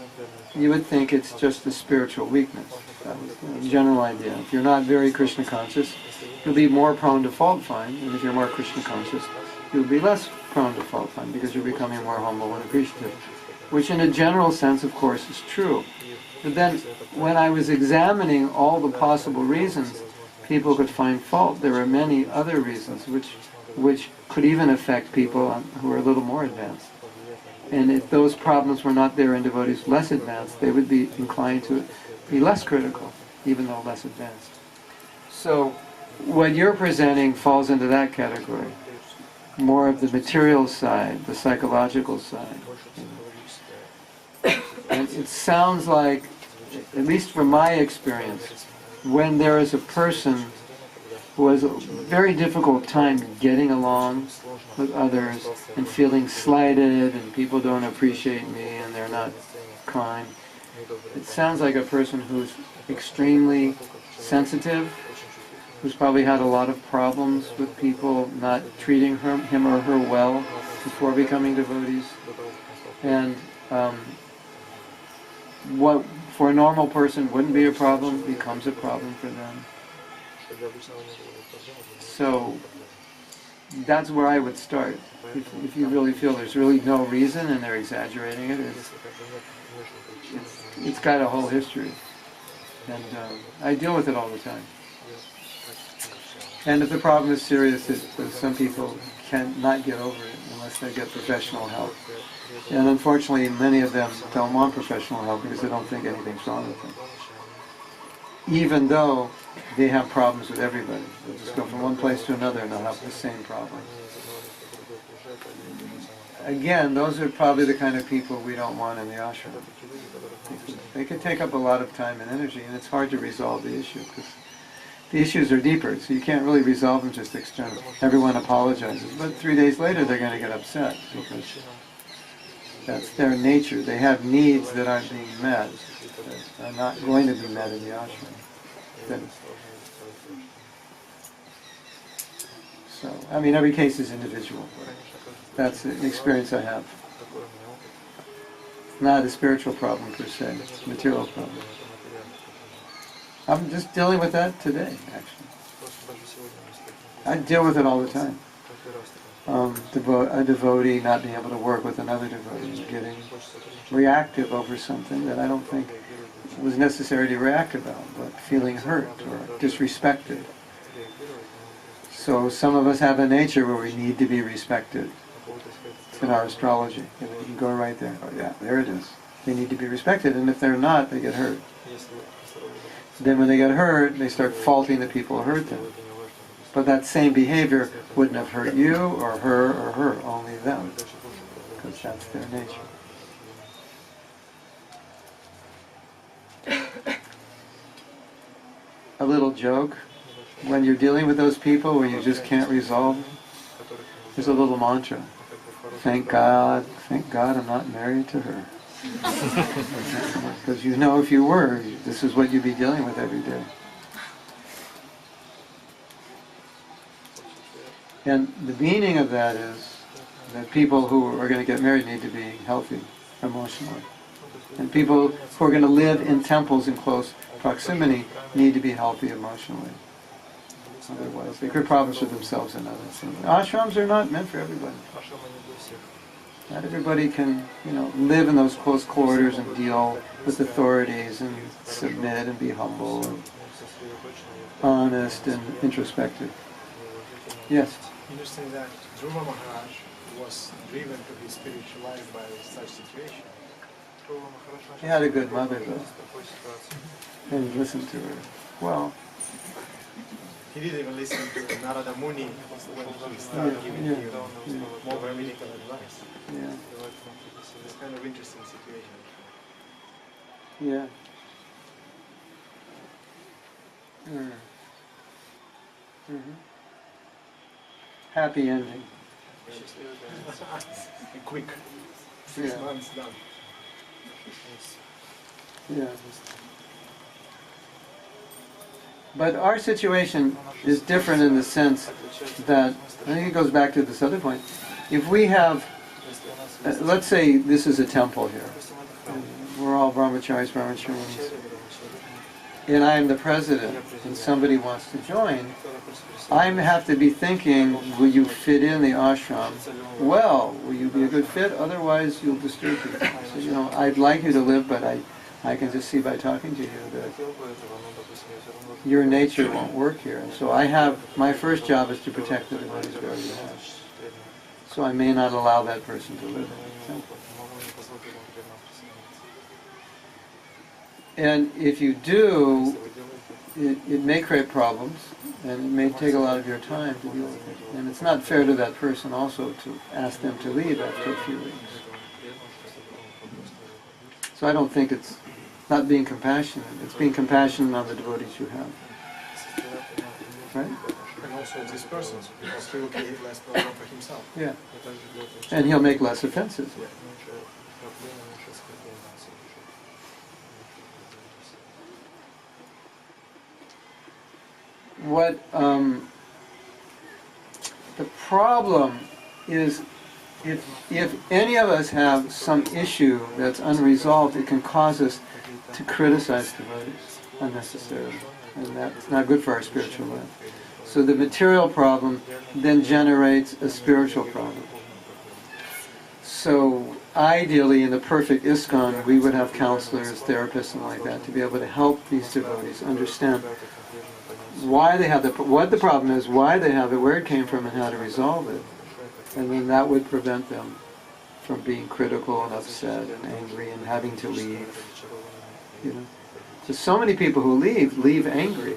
you would think it's just a spiritual weakness. That was the general idea. If you're not very Krishna conscious, you'll be more prone to fault find, and if you're more Krishna conscious, you'll be less prone to fault find because you're becoming more humble and appreciative. Which in a general sense, of course, is true. But then, when I was examining all the possible reasons people could find fault, there were many other reasons which could even affect people who are a little more advanced. And if those problems were not there in devotees less advanced, they would be inclined to be less critical, even though less advanced. So, what you're presenting falls into that category. More of the material side, the psychological side. And it sounds like, at least from my experience, when there is a person who has a very difficult time getting along with others and feeling slighted and people don't appreciate me and they're not kind, it sounds like a person who's extremely sensitive, who's probably had a lot of problems with people not treating him or her well before becoming devotees. And what for a normal person wouldn't be a problem becomes a problem for them. So that's where I would start. If you really feel there's really no reason and they're exaggerating it, it's got a whole history. And I deal with it all the time. And if the problem is serious, some people cannot get over it unless they get professional help. And unfortunately, many of them don't want professional help because they don't think anything's wrong with them. Even though they have problems with everybody. They'll just go from one place to another and they'll have the same problem. Again, those are probably the kind of people we don't want in the ashram. They can take up a lot of time and energy, and it's hard to resolve the issue because the issues are deeper, so you can't really resolve them just externally. Everyone apologizes, but 3 days later they're going to get upset because that's their nature. They have needs that aren't being met, that are not going to be met in the ashram. So, I mean, every case is individual. That's an experience I have. It's not a spiritual problem per se, it's a material problem. I'm just dealing with that today, actually. I deal with it all the time. A devotee not being able to work with another devotee, getting reactive over something that I don't think was necessary to react about, but feeling hurt or disrespected. So some of us have a nature where we need to be respected. It's in our astrology. You can go right there. Oh yeah, there it is. They need to be respected, and if they're not, they get hurt. Then when they get hurt, they start faulting the people who hurt them. But that same behavior wouldn't have hurt you or her, only them, because that's their nature. A little joke. When you're dealing with those people where you just can't resolve, there's a little mantra. Thank God I'm not married to her. Because you know if you were, this is what you'd be dealing with every day. And the meaning of that is that people who are going to get married need to be healthy emotionally. And people who are going to live in temples in close proximity need to be healthy emotionally. Otherwise, they create problems for themselves and others. And ashrams are not meant for everybody. Not everybody can, live in those close quarters and deal with authorities and submit and be humble and honest and introspective. Yes? Interesting that Dhruva Maharaj was driven to his spiritual life by such situation. He had a good mother, though. And he listened to her. Well, he didn't even listen to Narada Muni when he started giving him more medical advice. Yeah. It's kind of interesting situation. Yeah. Happy ending. And quick. 6 months done. Yeah. But our situation is different in the sense that, I think it goes back to this other point, if we have, let's say this is a temple here, and we're all brahmacharis, brahmacharinis, and I'm the president, and somebody wants to join, I have to be thinking, will you fit in the ashram? Well, will you be a good fit? Otherwise you'll disturb people. So, I'd like you to live, but I can just see by talking to you that your nature won't work here. And so my first job is to protect the devotees we already have. So I may not allow that person to live in the temple. And if you do, it may create problems, and it may take a lot of your time to deal with it. And it's not fair to that person also to ask them to leave after a few weeks. So I don't think it's not being compassionate, it's being compassionate on the devotees you have. Right? And also this person, because he will create less problem for himself. Yeah. And he'll make less offenses. What the problem is, if any of us have some issue that's unresolved, it can cause us to criticize devotees unnecessarily, and that's not good for our spiritual life. So the material problem then generates a spiritual problem. So ideally, in the perfect ISKCON, we would have counselors, therapists, and like that to be able to help these devotees understand why they have what the problem is, why they have it, where it came from, and how to resolve it. And then that would prevent them from being critical and upset and angry and having to leave. So many people who leave angry.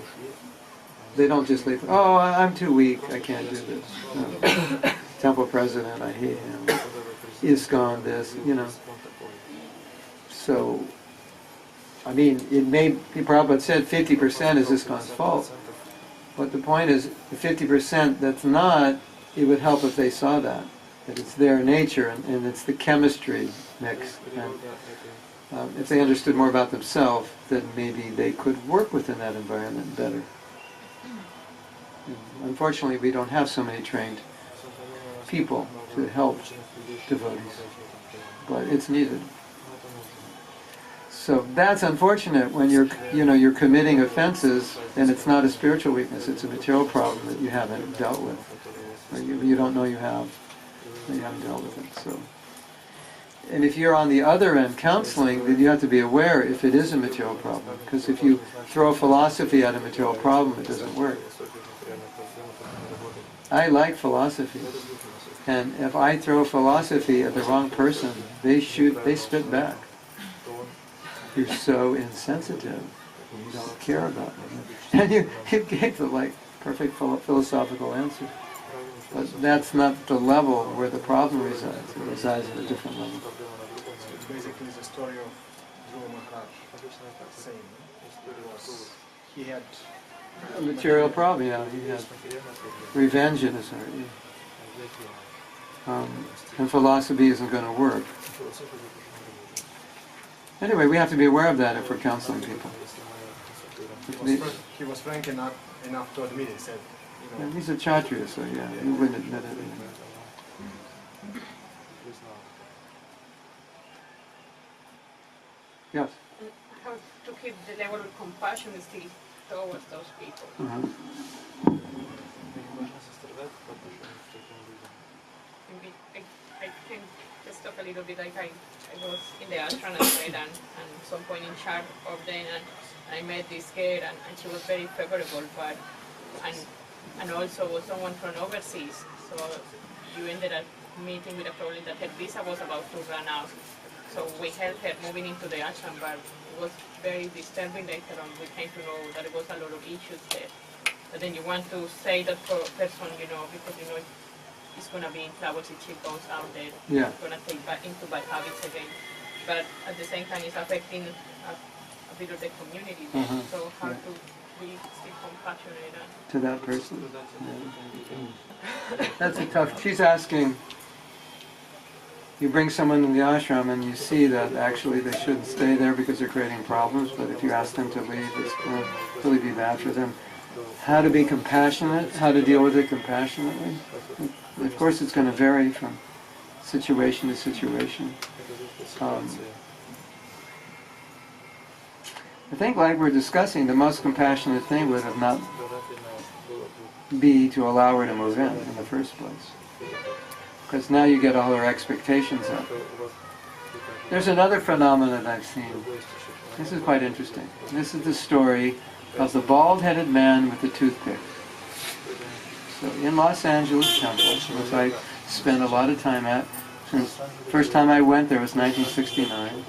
They don't just leave, oh, I'm too weak, I can't do this. No. Temple president, I hate him. ISKCON this, So, I mean, it may be, Prabhupada said 50% is ISKCON's fault. But the point is, the 50% that's not, it would help if they saw that it's their nature and it's the chemistry mix. And if they understood more about themselves, then maybe they could work within that environment better. Unfortunately, we don't have so many trained people to help devotees, but it's needed. So that's unfortunate when you're committing offenses, and it's not a spiritual weakness; it's a material problem that you haven't dealt with, or you don't know you haven't dealt with it. So And if you're on the other end counseling, then you have to be aware if it is a material problem. Because if you throw philosophy at a material problem, it doesn't work. I like philosophy. And if I throw philosophy at the wrong person, they spit back. You're so insensitive. You don't care about them. And you gave the perfect philosophical answer. But that's not the level where the problem resides. It resides at a different level. It's basically the story of Dhruva Maharaj. Same. He had A material problem, yeah. He had revenge in his heart. Yeah. And philosophy isn't going to work. Anyway, we have to be aware of that if we're counseling people. he was frank enough to admit it. He said, you know, Yeah, he's a Kshatriya, so yeah, he wouldn't admit it. Yes? How to keep the level of compassion still towards those people. Maybe I can just talk a little bit like I was in the ashram as well, and some point in SHARE of then, and I met this girl, and she was very favorable, but and also was someone from overseas, so you ended up meeting with a problem that her visa was about to run out. So we helped her moving into the ashram, but it was very disturbing later on. We came to know that there was a lot of issues there. But then you want to say that for a person, because it's going to be in trouble if she goes out there. Yeah. It's going to take back into bad habits again. But at the same time, it's affecting a bit of the community there. So how do we stay compassionate? To that person? Yeah. That's a tough... She's asking... You bring someone in the ashram and you see that actually they shouldn't stay there because they're creating problems, but if you ask them to leave, it's going to really be bad for them. How to be compassionate, how to deal with it compassionately. Of course it's going to vary from situation to situation. I think, like we're discussing, the most compassionate thing would have not be to allow her to move in the first place. Because now you get all her expectations up. There's another phenomenon I've seen. This is quite interesting. This is the story of the bald-headed man with the toothpick. So in Los Angeles Temple, which I spent a lot of time at, since the first time I went there was 1969,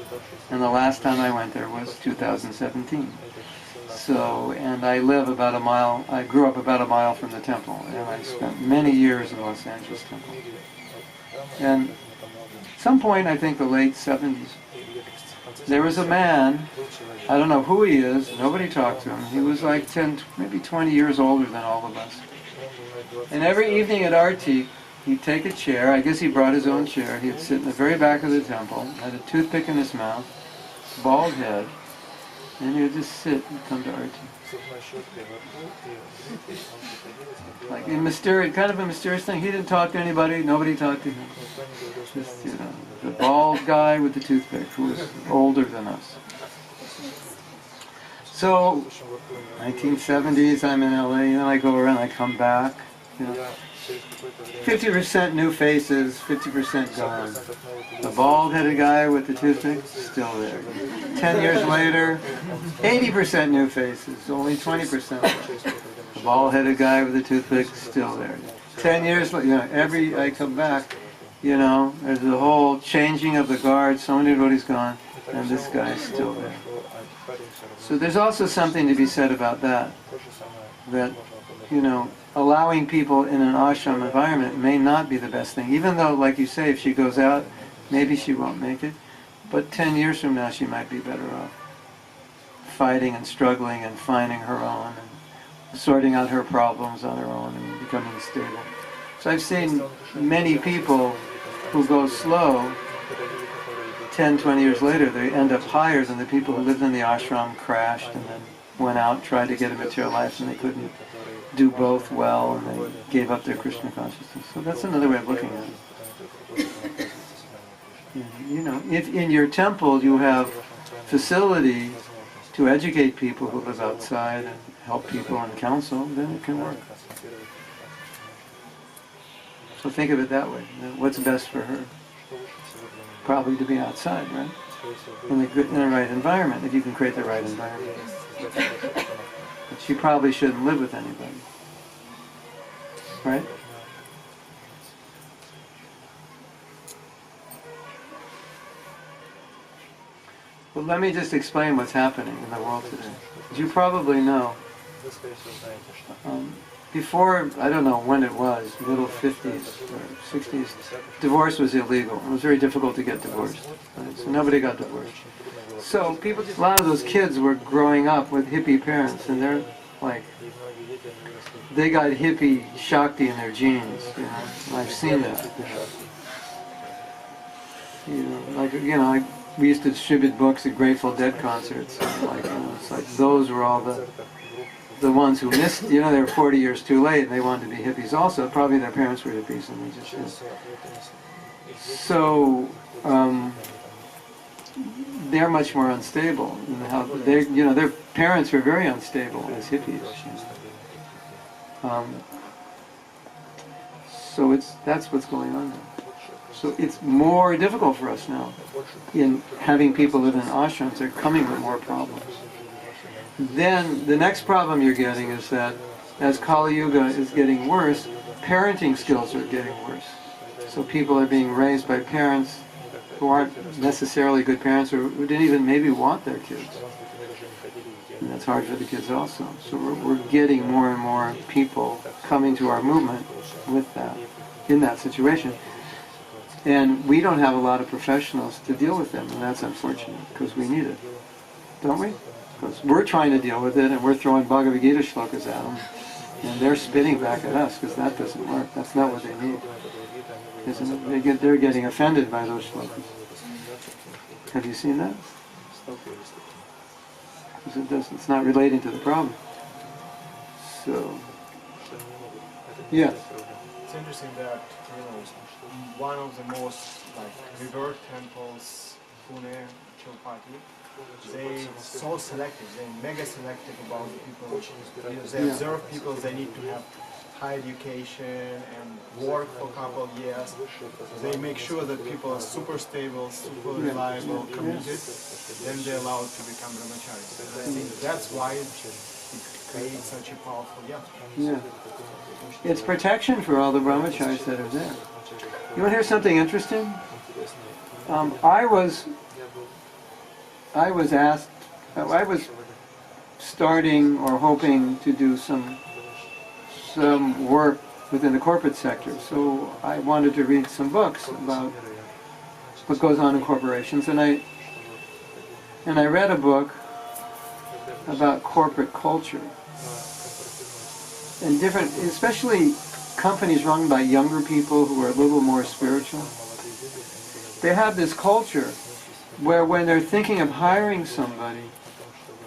and the last time I went there was 2017. So, and I live about a mile, I grew up about a mile from the temple, and I spent many years in Los Angeles Temple. And at some point, I think the late 70s, there was a man, I don't know who he is, nobody talked to him. He was like 10, maybe 20 years older than all of us. And every evening at Arti, he'd take a chair, I guess he brought his own chair, he'd sit in the very back of the temple, had a toothpick in his mouth, bald head, and he would just sit and come to Arti. Like a mysterious, kind of a mysterious thing. He didn't talk to anybody, nobody talked to him. Just, the bald guy with the toothpick who was older than us. So, 1970s, I'm in LA, and then I go around, I come back, 50% new faces, 50% gone. The bald-headed guy with the toothpick, still there. 10 years later, 80% new faces, only 20% left. The bald-headed guy with the toothpick, still there. 10 years later, I come back, there's the whole changing of the guard, so everybody's gone, and this guy's still there. So there's also something to be said about that, allowing people in an ashram environment may not be the best thing. Even though, like you say, if she goes out, maybe she won't make it. But 10 years from now, she might be better off fighting and struggling and finding her own and sorting out her problems on her own and becoming stable. So I've seen many people who go slow, 10, 20 years later, they end up higher than the people who lived in the ashram, crashed, and then went out, tried to get a material life, and they couldn't do both well, and they gave up their Krishna consciousness. So that's another way of looking at it. If in your temple you have facility to educate people who live outside and help people and counsel, then it can work. So think of it that way. What's best for her? probably to be outside, right? In the right environment, if you can create the right environment. But she probably shouldn't live with anybody, right? Well, let me just explain what's happening in the world today. As you probably know, before, I don't know when it was, middle 50s or 60s, divorce was illegal. It was very difficult to get divorced. Right? So nobody got divorced. So people, a lot of those kids were growing up with hippie parents, and they're like, they got hippie Shakti in their genes. You know? I've seen that. You know, like, you know, like, we used to distribute books at Grateful Dead concerts. And like, you know, it's like those were all the ones who missed, you know, they were 40 years too late and they wanted to be hippies also. Probably their parents were hippies and they just didn't. So, they're much more unstable in how they, you know, their parents were very unstable as hippies. So that's what's going on now. So it's more difficult for us now in having people live in ashrams. They're coming with more problems. Then the next problem you're getting is that as Kali Yuga is getting worse, parenting skills are getting worse. So people are being raised by parents who aren't necessarily good parents or who didn't even maybe want their kids. And that's hard for the kids also. So we're getting more and more people coming to our movement with that, in that situation. And we don't have a lot of professionals to deal with them, and that's unfortunate, because we need it. Don't we? Because we're trying to deal with it, and we're throwing Bhagavad Gita shlokas at them, and they're spitting back at us, because that doesn't work. That's not what they need. Isn't it? They're getting offended by those shlokas. Have you seen that? Because it's not relating to the problem. So, yeah. It's interesting that, you know, one of the most revered temples, Pune, Chowpatty, they so selective, they're mega selective about the people. You know, they observe people, they need to have high education and work for a couple of years. They make sure that people are super stable, super reliable, committed, then they're allowed to become brahmacharis. And I think that's why it creates such a powerful yatra. Yeah. It's protection for all the brahmacharis that are there. You want to hear something interesting? I was starting or hoping to do some work within the corporate sector. So I wanted to read some books about what goes on in corporations, and I read a book about corporate culture and different, especially companies run by younger people who are a little more spiritual. They have this culture where when they're thinking of hiring somebody,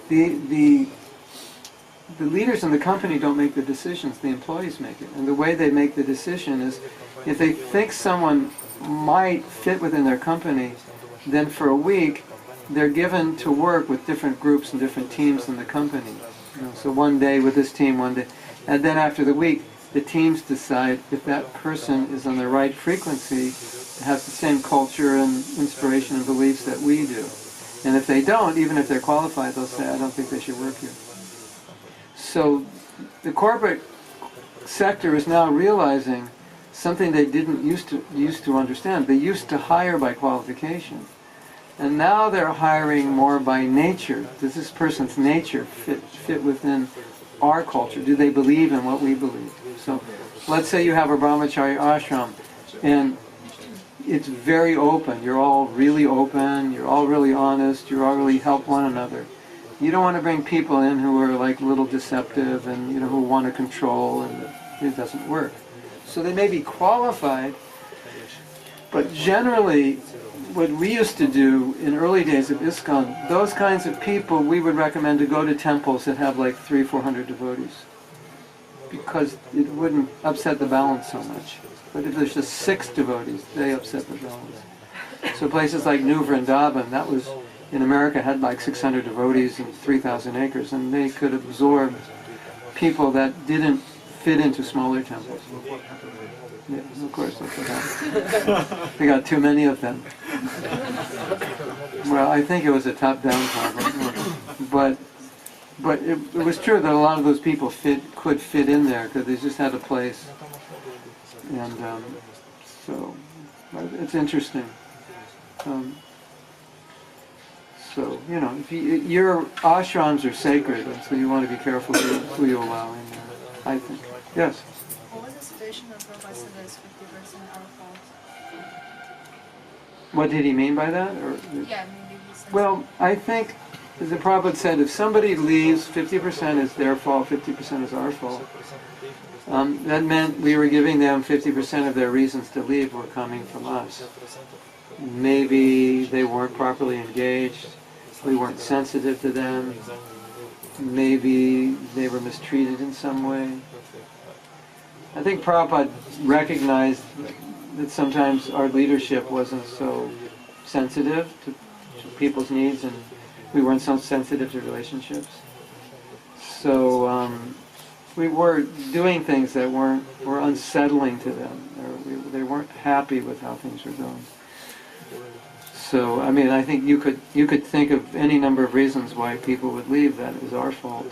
the leaders in the company don't make the decisions, the employees make it. And the way they make the decision is, if they think someone might fit within their company, then for a week they're given to work with different groups and different teams in the company. You know, so one day with this team, one day, and then after the week, the teams decide if that person is on the right frequency, has the same culture and inspiration and beliefs that we do. And if they don't, even if they're qualified, they'll say, I don't think they should work here. So the corporate sector is now realizing something they didn't used to understand. They used to hire by qualification. And now they're hiring more by nature. Does this person's nature fit within our culture? Do they believe in what we believe? So let's say you have a brahmachari ashram and it's very open. You're all really open, you're all really honest, you all really help one another. You don't want to bring people in who are like a little deceptive and, you know, who want to control, and it doesn't work. So they may be qualified, but generally what we used to do in early days of ISKCON, those kinds of people we would recommend to go to temples that have like 300-400 devotees, because it wouldn't upset the balance so much. But if there's just 6 devotees, they upset the balance. So places like New Vrindavan, that was, in America, had like 600 devotees and 3,000 acres, and they could absorb people that didn't fit into smaller temples. Yeah, of course, that's what happened. They got too many of them. Well, I think it was a top-down problem, but it was true that a lot of those people could fit in there because they just had a place, and so it's interesting. So if your ashrams are sacred, and so you want to be careful who you allow in there. I think. Yes. What was the situation of Prabhupada said that's 50% our fault? What did he mean by that? Or Yeah, maybe he said. well, I think, as the Prabhupada said, if somebody leaves, 50% is their fault, 50% is our fault. That meant we were giving them 50% of their reasons to leave were coming from us. Maybe they weren't properly engaged, we weren't sensitive to them, maybe they were mistreated in some way. I think Prabhupada recognized that sometimes our leadership wasn't so sensitive to people's needs, and we weren't so sensitive to relationships. So we were doing things that were unsettling to them. They weren't happy with how things were going. So I mean, I think you could think of any number of reasons why people would leave. That is our fault.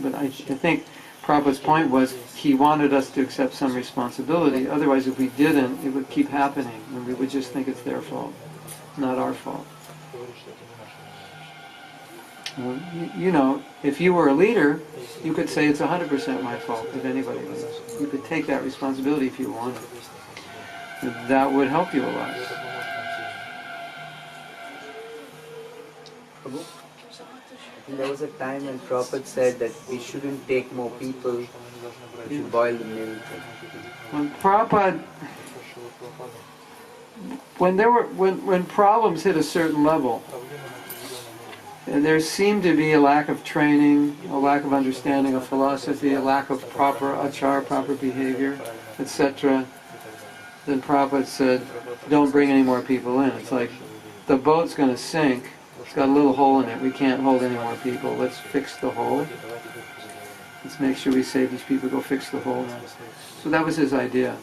But I think Prabhupada's point was he wanted us to accept some responsibility. Otherwise, if we didn't, it would keep happening, and we would just think it's their fault, not our fault. If you were a leader, you could say it's 100% my fault if anybody leaves. You could take that responsibility if you wanted. That would help you a lot. I think there was a time when Prabhupada said that we shouldn't take more people, we should boil the milk. When Prabhupada, when problems hit a certain level, and there seemed to be a lack of training, a lack of understanding of philosophy, a lack of proper achar, proper behavior, etc., then Prabhupada said, don't bring any more people in. It's like the boat's going to sink. It's got a little hole in it. We can't hold any more people. Let's fix the hole. Let's make sure we save these people. Go fix the hole now. So that was his idea.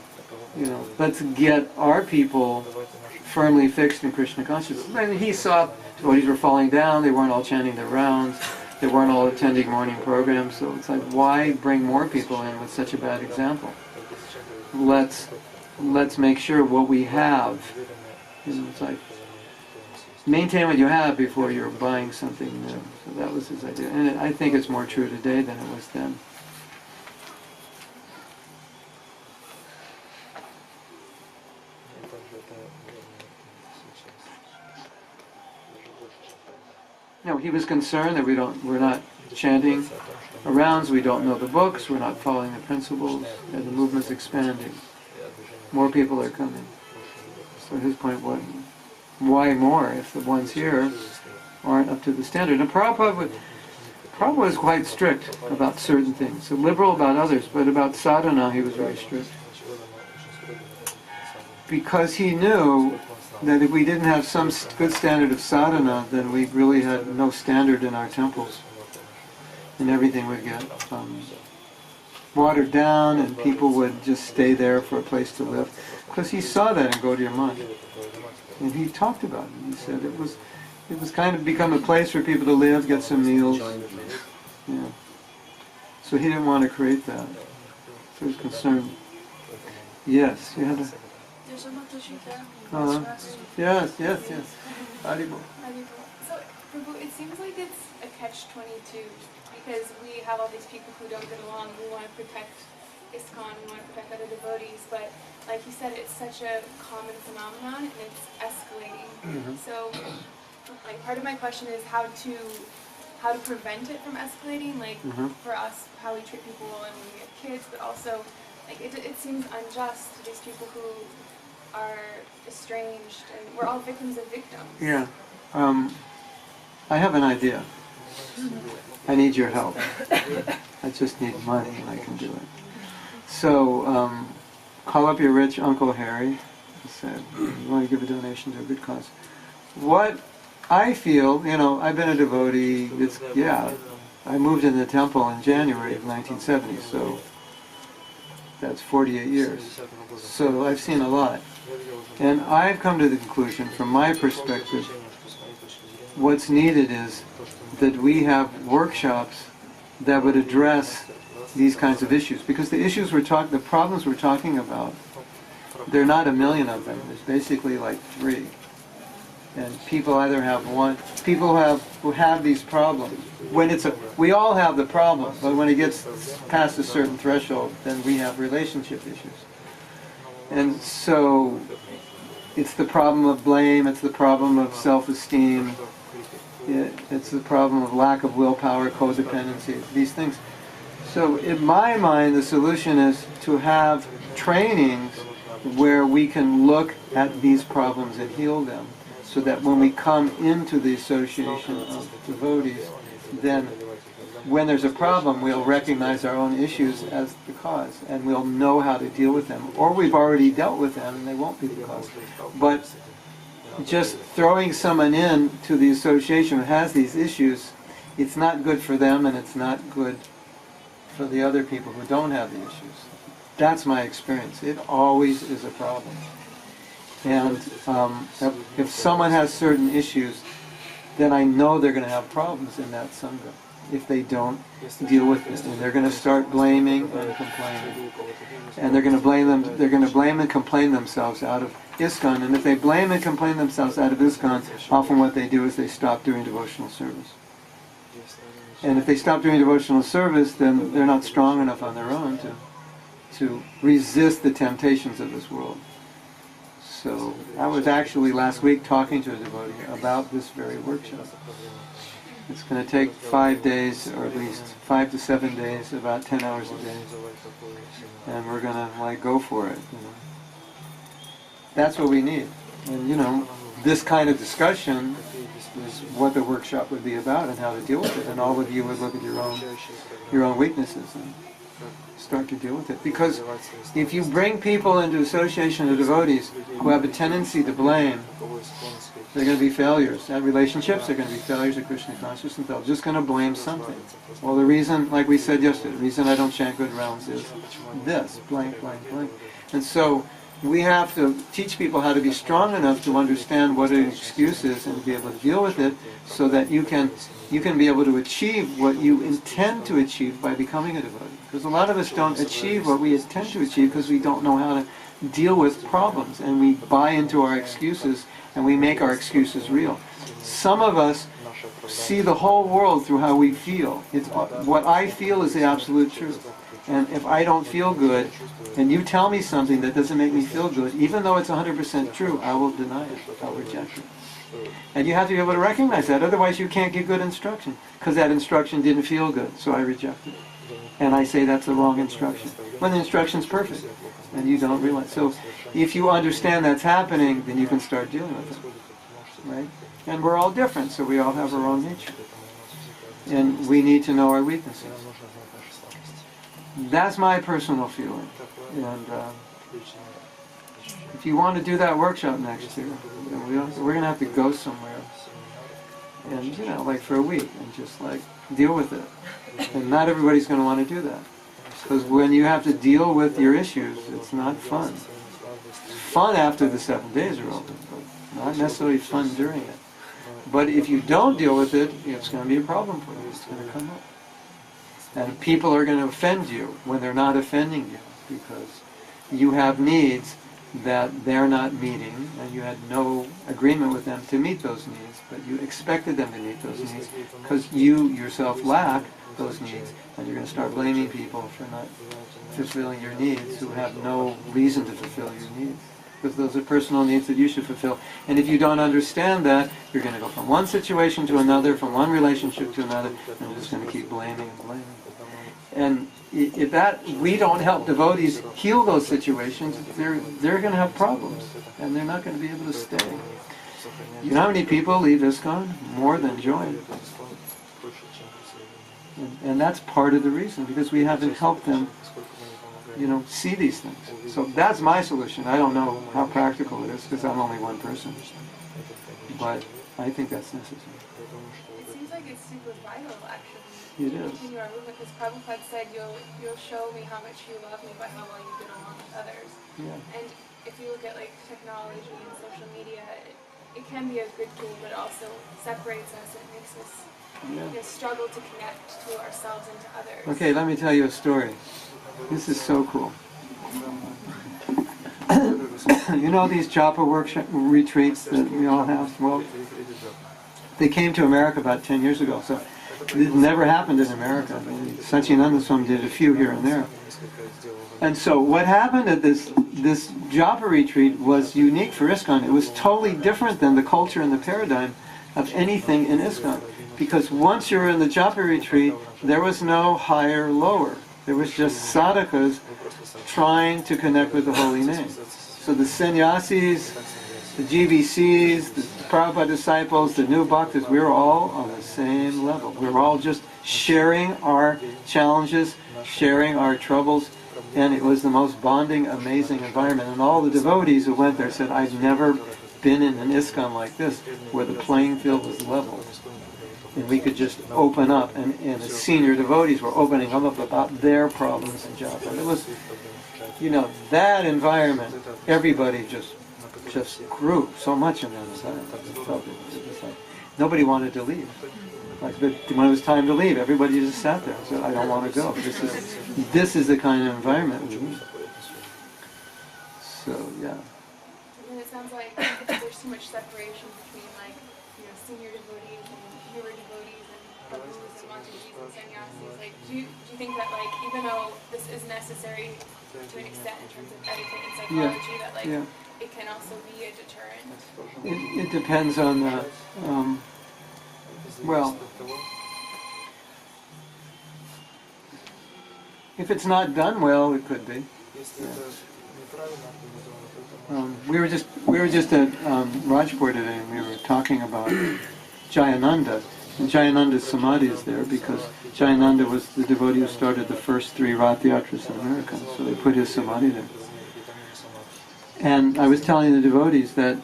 Let's get our people firmly fixed in Krishna consciousness. And he saw devotees were falling down. They weren't all chanting their rounds. They weren't all attending morning programs. So it's like, why bring more people in with such a bad example? Let's make sure what we have. It's like, maintain what you have before you're buying something new. So that was his idea. And I think it's more true today than it was then. He was concerned that we're not chanting rounds, we don't know the books, we're not following the principles, and the movement's expanding. More people are coming. So his point was, why more if the ones here aren't up to the standard? And Prabhupada was quite strict about certain things, so liberal about others, but about sadhana he was very strict. Because he knew that if we didn't have some good standard of sadhana, then we really had no standard in our temples. And everything would get watered down, and people would just stay there for a place to live. Because he saw that in Gaudiya Math. And he talked about it. He said it was kind of become a place for people to live, get some meals. Yeah. So he didn't want to create that. So he was concerned. Yes, you had a... There's a Mataji there. Yes. Haribo. So, Prabhu, it seems like it's a catch-22 because we have all these people who don't get along. We want to protect ISKCON, we want to protect other devotees, but like you said, it's such a common phenomenon and it's escalating. So, like, part of my question is how to prevent it from escalating. Like for us, how we treat people when we have kids, but also like it seems unjust to these people who are estranged, and we're all victims of victims. Yeah. I have an idea. I need your help. I just need money and I can do it. So, call up your rich Uncle Harry and said, you want to give a donation to a good cause. What I feel, I've been a devotee, I moved in the temple in January of 1970, so That's 48 years. So I've seen a lot. And I've come to the conclusion, from my perspective, what's needed is that we have workshops that would address these kinds of issues. Because the problems we're talking about, there are not a million of them. There's basically like 3. And people either have one, people who have these problems. We all have the problem, but when it gets past a certain threshold, then we have relationship issues. And so, it's the problem of blame, it's the problem of self-esteem, it's the problem of lack of willpower, codependency, these things. So in my mind, the solution is to have trainings where we can look at these problems and heal them, so that when we come into the association of devotees, then when there's a problem, we'll recognize our own issues as the cause, and we'll know how to deal with them. Or we've already dealt with them, and they won't be the cause. But just throwing someone in to the association who has these issues, it's not good for them, and it's not good for the other people who don't have the issues. That's my experience. It always is a problem. And if someone has certain issues, then I know they're going to have problems in that Sangha if they don't deal with it. And they're going to start blaming and complaining. And they're going to blame and complain themselves out of ISKCON. And if they blame and complain themselves out of ISKCON, often what they do is they stop doing devotional service. And if they stop doing devotional service, then they're not strong enough on their own to resist the temptations of this world. So I was actually last week talking to a devotee about this very workshop. It's going to take 5 days, or at least 5 to 7 days, about 10 hours a day. And we're going to go for it. That's what we need. And this kind of discussion is what the workshop would be about and how to deal with it. And all of you would look at your own weaknesses and start to deal with it. Because if you bring people into association of devotees who have a tendency to blame, they're going to be failures. At relationships, they're going to be failures at Krishna Consciousness. They're just going to blame something. Well, the reason, like we said yesterday, the reason I don't chant good rounds is this, blank, blank, blank. And so we have to teach people how to be strong enough to understand what an excuse is and to be able to deal with it, so that you can be able to achieve what you intend to achieve by becoming a devotee. Because a lot of us don't achieve what we intend to achieve because we don't know how to deal with problems, and we buy into our excuses and we make our excuses real. Some of us see the whole world through how we feel. What I feel is the absolute truth. And if I don't feel good, and you tell me something that doesn't make me feel good, even though it's 100% true, I will deny it. I'll reject it. And you have to be able to recognize that, otherwise you can't give good instruction, because that instruction didn't feel good, so I reject it. And I say that's the wrong instruction, when the instruction's perfect, and you don't realize. So if you understand that's happening, then you can start dealing with it, right? And we're all different, so we all have our own nature. And we need to know our weaknesses. That's my personal feeling. And if you want to do that workshop next year, we're going to have to go somewhere. And, like for a week, and just deal with it. And not everybody's going to want to do that. Because when you have to deal with your issues, it's not fun. It's fun after the 7 days are over, but not necessarily fun during it. But if you don't deal with it, it's going to be a problem for you. It's going to come up. And people are going to offend you when they're not offending you, because you have needs that they're not meeting, and you had no agreement with them to meet those needs, but you expected them to meet those needs because you yourself lack those needs, and you're going to start blaming people for not fulfilling your needs who have no reason to fulfill your needs, because those are personal needs that you should fulfill. And if you don't understand that, you're going to go from one situation to another, from one relationship to another, and you're just going to keep blaming and blaming. And if we don't help devotees heal those situations, they're going to have problems, and they're not going to be able to stay. You know how many people leave ISKCON? More than join. And that's part of the reason, because we haven't helped them, see these things. So that's my solution. I don't know how practical it is, because I'm only one person. But I think that's necessary. It seems like it's super vital, actually. It is. continue our movement, because Prabhupada said, you'll show me how much you love me by how well you get along with others. Yeah. And if you look at like technology and social media, it can be a good tool, but also separates us and makes us struggle to connect to ourselves and to others. Okay, let me tell you a story. This is so cool. You know these Japa workshop retreats that we all have? Well, they came to America about 10 years ago, so it never happened in America. Satchidananda Swami did a few here and there. And so what happened at this Japa retreat was unique for ISKCON. It was totally different than the culture and the paradigm of anything in ISKCON. Because once you were in the Japa retreat, there was no higher, lower. There was just sadhakas trying to connect with the holy name. So the sannyasis, the GBCs, the Prabhupada disciples, the new bhaktas, we were all on the same level. We were all just sharing our challenges, sharing our troubles, and it was the most bonding, amazing environment. And all the devotees who went there said, I've never been in an ISKCON like this, where the playing field was level. And we could just open up, and the senior devotees were opening up about their problems in Japa. And it was, that environment, everybody just grew so much in that environment. It was like nobody wanted to leave. Like when it was time to leave, everybody just sat there and said, I don't want to go. This is the kind of environment we need. So, yeah. And it sounds like there's too much separation between senior devotees and newer devotees and prabhus and mantajis and sannyasis. Like, do you think that even though this is necessary to an extent in terms of etiquette and psychology, that it can also be a deterrent? It depends on the, if it's not done well, it could be. We were just at Rajpur today, and we were talking about Jayananda. And Jayananda's samadhi is there because Jayananda was the devotee who started the first 3 Rath Yatras in America, so they put his samadhi there. And I was telling the devotees that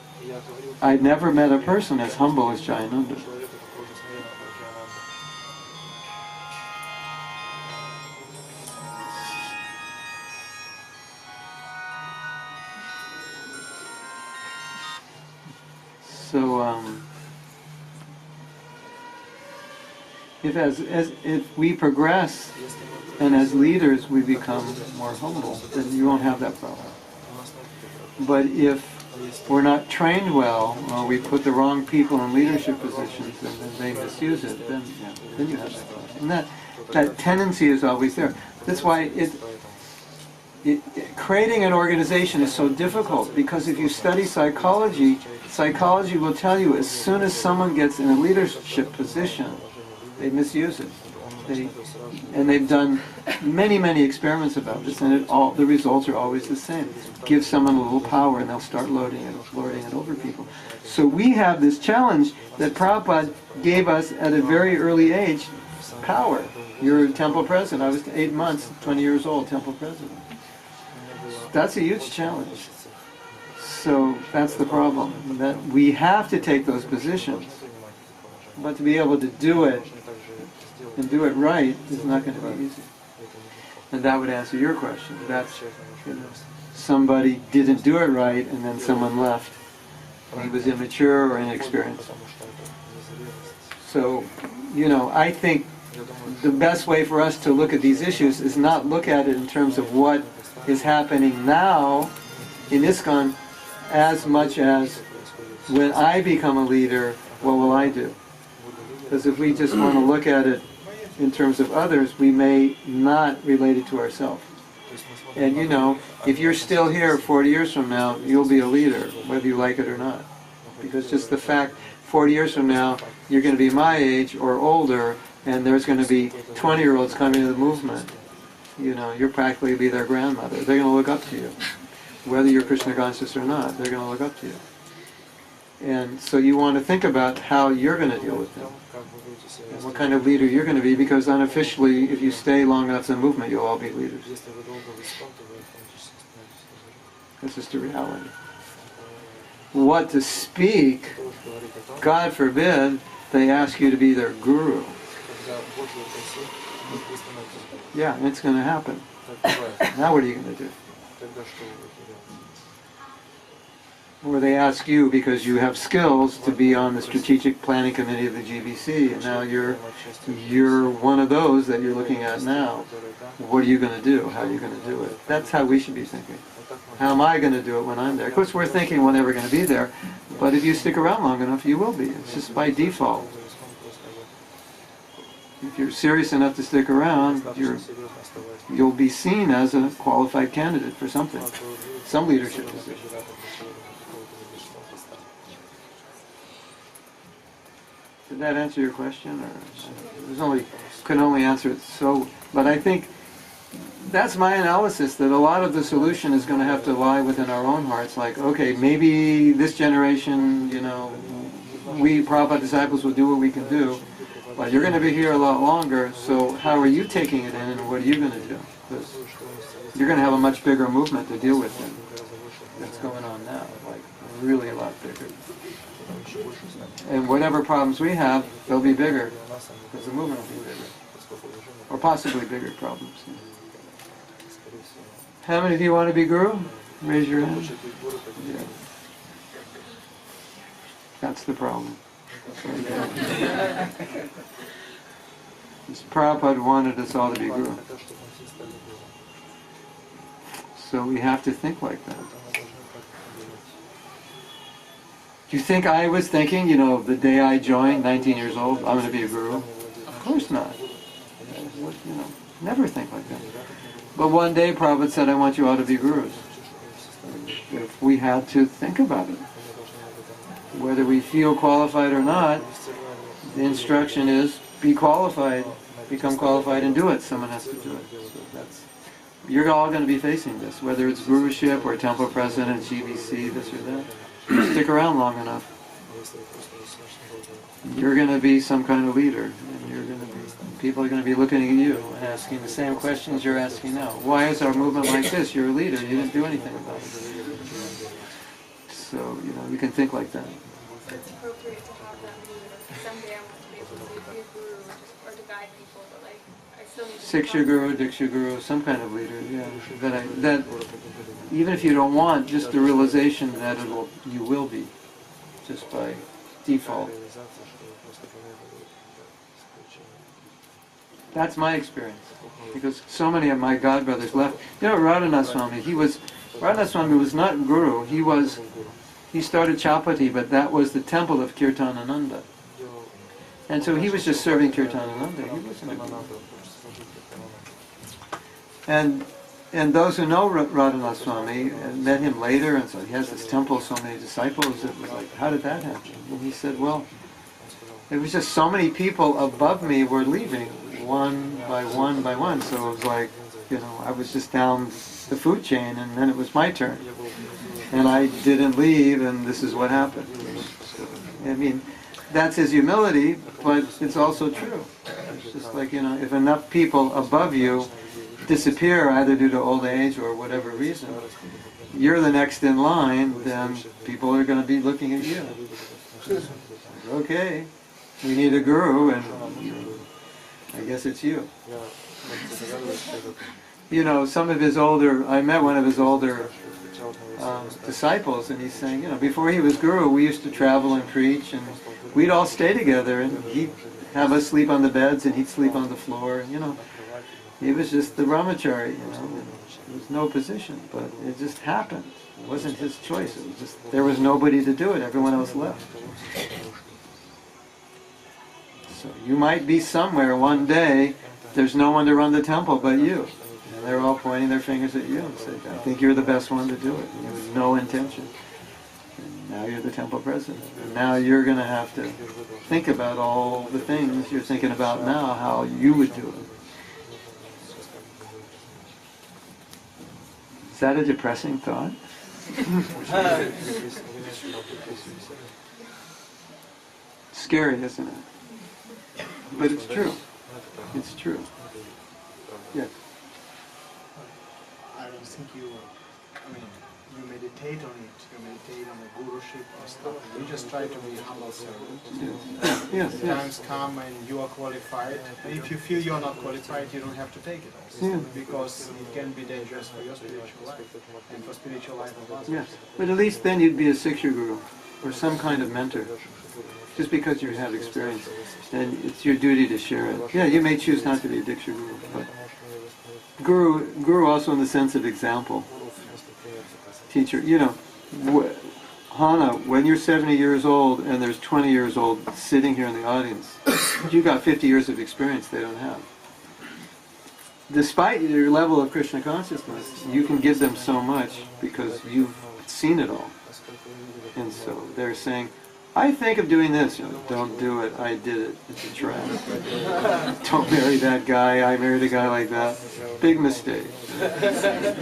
I'd never met a person as humble as Jayananda. So, if we progress and as leaders we become more humble, then you won't have that problem. But if we're not trained well, or we put the wrong people in leadership positions and then they misuse it, then you have that problem. And that tendency is always there. That's why creating an organization is so difficult, because if you study psychology, psychology will tell you as soon as someone gets in a leadership position, they misuse it. And they've done many, many experiments about this, and the results are always the same. Give someone a little power and they'll start lording it over people. So we have this challenge that Prabhupada gave us at a very early age, power. You're a temple president. I was 8 months, 20 years old, temple president. That's a huge challenge. So that's the problem, that we have to take those positions. But to be able to do it and do it right is not going to be easy. And that would answer your question. That's, somebody didn't do it right and then someone left. He was immature or inexperienced. So, I think the best way for us to look at these issues is not look at it in terms of what is happening now in ISKCON as much as when I become a leader, what will I do? Because if we just want to look at it in terms of others, we may not relate it to ourselves. And if you're still here 40 years from now, you'll be a leader, whether you like it or not. Because just the fact, 40 years from now, you're going to be my age or older, and there's going to be 20-year-olds coming to the movement. You're practically be their grandmother. They're going to look up to you. Whether you're Krishna Conscious or not, they're going to look up to you. And so you want to think about how you're going to deal with them. And what kind of leader you're going to be, because unofficially, if you stay long enough in the movement, you'll all be leaders. That's just a reality. What to speak, God forbid, they ask you to be their guru. Yeah, it's going to happen. Now what are you going to do? Or they ask you because you have skills to be on the strategic planning committee of the GBC, and now you're one of those that you're looking at now. What are you going to do? How are you going to do it? That's how we should be thinking. How am I going to do it when I'm there? Of course, we're thinking we're never going to be there, but if you stick around long enough, you will be. It's just by default. If you're serious enough to stick around, you'll be seen as a qualified candidate for something, some leadership position. Did that answer your question? Or could only answer it so. But I think that's my analysis, that a lot of the solution is going to have to lie within our own hearts. Like, okay, maybe this generation, we Prabhupada disciples will do what we can do, but you're going to be here a lot longer, so how are you taking it in and what are you going to do? Because you're going to have a much bigger movement to deal with than that's going on now, like really a lot bigger. And whatever problems we have, they'll be bigger, because the movement will be bigger. Or possibly bigger problems. How many of you want to be Guru? Raise your hand. Yeah. That's the problem. Prabhupada wanted us all to be Guru. So we have to think like that. Do you think I was thinking, the day I joined, 19 years old, I'm going to be a Guru? Of course not. Never think like that. But one day Prabhupada said, I want you all to be Gurus. If we had to think about it, whether we feel qualified or not, the instruction is, be qualified, become qualified and do it. Someone has to do it. So you're all going to be facing this, whether it's Guruship or Temple President, GBC, this or that. Stick around long enough. You're going to be some kind of leader, and people are going to be looking at you and asking the same questions you're asking now. Why is our movement like this? You're a leader. You didn't do anything about it. So, you can think like that. It's appropriate to have that leader. Someday I want to be able to be a guru or to guide people, but I still need to... Siksha Guru, Diksha Guru, some kind of leader, yeah. That even if you don't want, just the realization that you will be, just by default. That's my experience, because so many of my godbrothers left. Radhanath Swami, Radhanath Swami was not Guru, he started Chapati, but that was the temple of Kirtanananda. And so he was just serving Kirtanananda, he wasn't a Guru. And those who know Radhanath Swami met him later, and so he has this temple, so many disciples. It was like, how did that happen? And he said, well, it was just so many people above me were leaving, one by one by one. So it was like, I was just down the food chain, and then it was my turn. And I didn't leave, and this is what happened. I mean, that's his humility, but it's also true. It's just like, if enough people above you disappear either due to old age or whatever reason, you're the next in line, then people are going to be looking at you. Okay, we need a guru, and I guess it's you. Some of his I met one of his older disciples, and he's saying, before he was guru, we used to travel and preach, and we'd all stay together, and he'd have us sleep on the beds, and he'd sleep on the floor, He was just the brahmachari, There was no position, but it just happened. It wasn't his choice. It was just, there was nobody to do it. Everyone else left. So you might be somewhere one day, there's no one to run the temple but you. And they're all pointing their fingers at you and say, I think you're the best one to do it. And there was no intention. And now you're the temple president. And now you're going to have to think about all the things you're thinking about now, how you would do it. Is that a depressing thought? Scary, isn't it? But it's true. It's true. Yes. I don't think you meditate on it, you meditate on the guruship or stuff, you just try to be a humble servant. Yes, yes. Times come and you are qualified, and if you feel you are not qualified, you don't have to take it also, Yeah. because it can be dangerous for your spiritual life, and for spiritual life of others. Yes, but at least then you'd be a Siksha guru, or some kind of mentor. Just because you have experience, and it's your duty to share it. Yeah, you may choose not to be a Diksha guru, but guru also in the sense of example. Teacher, you know, Hana, when you're 70 years old and there's 20 years old sitting here in the audience, you got 50 years of experience they don't have. Despite your level of Krishna consciousness, you can give them so much because you've seen it all. And so they're saying, I think of doing this. You know, don't do it. I did it. It's a trap. Don't marry that guy. I married a guy like that. Big mistake.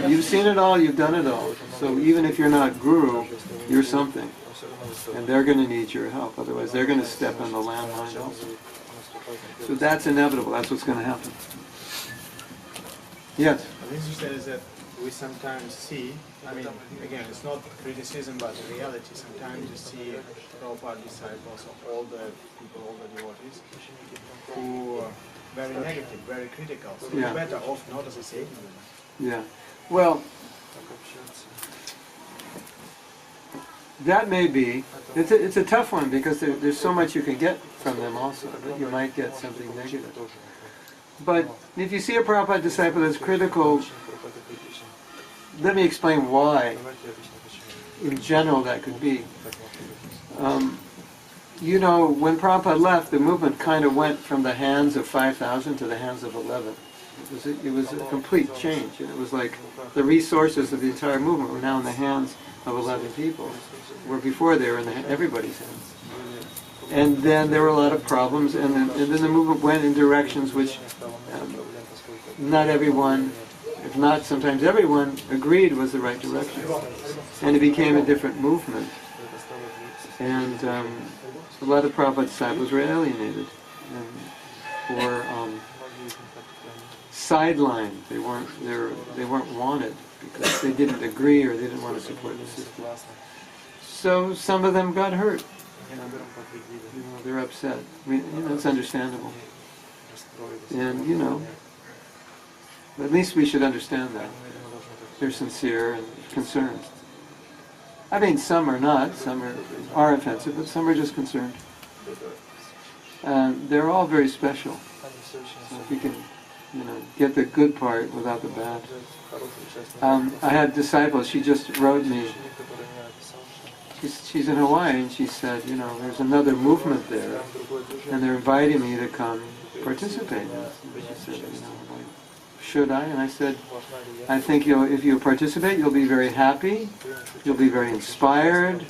You've seen it all. You've done it all. So even if you're not guru, you're something. And they're going to need your help. Otherwise, they're going to step on the landmine also. So that's inevitable. That's what's going to happen. Yes? What is interesting is that we sometimes see, I mean, again, it's not criticism, but reality. Sometimes you see Prabhupada disciples, all the people, all the devotees, who are very negative, very critical. So Yeah. it's better off not associating with them. Yeah. Well, that may be. It's a tough one because there's so much you can get from them also, that you might get something negative. But if you see a Prabhupada disciple that's critical, let me explain why, in general, that could be. You know, when Prabhupada left, the movement kind of went from the hands of 5,000 to the hands of 11. It was a complete change. And it was like the resources of the entire movement were now in the hands of 11 people, where before they were in everybody's hands. And then there were a lot of problems, and then the movement went in directions which not everyone, if not sometimes everyone, agreed was the right direction. And it became a different movement. And a lot of Prabhupada disciples were alienated or sidelined. They weren't wanted because they didn't agree or they didn't want to support the system. So some of them got hurt. You know, they're upset. I mean, you know, it's understandable. And you know, at least we should understand that. They're sincere and concerned. I mean, some are not, some are offensive, but some are just concerned. And they're all very special. So if you can, you know, get the good part without the bad. I had disciples, she just wrote me, she's in Hawaii, and she said, you know, there's another movement there, and they're inviting me to come participate. And she said, you know, should I? And I said, I think if you participate, you'll be very happy, you'll be very inspired,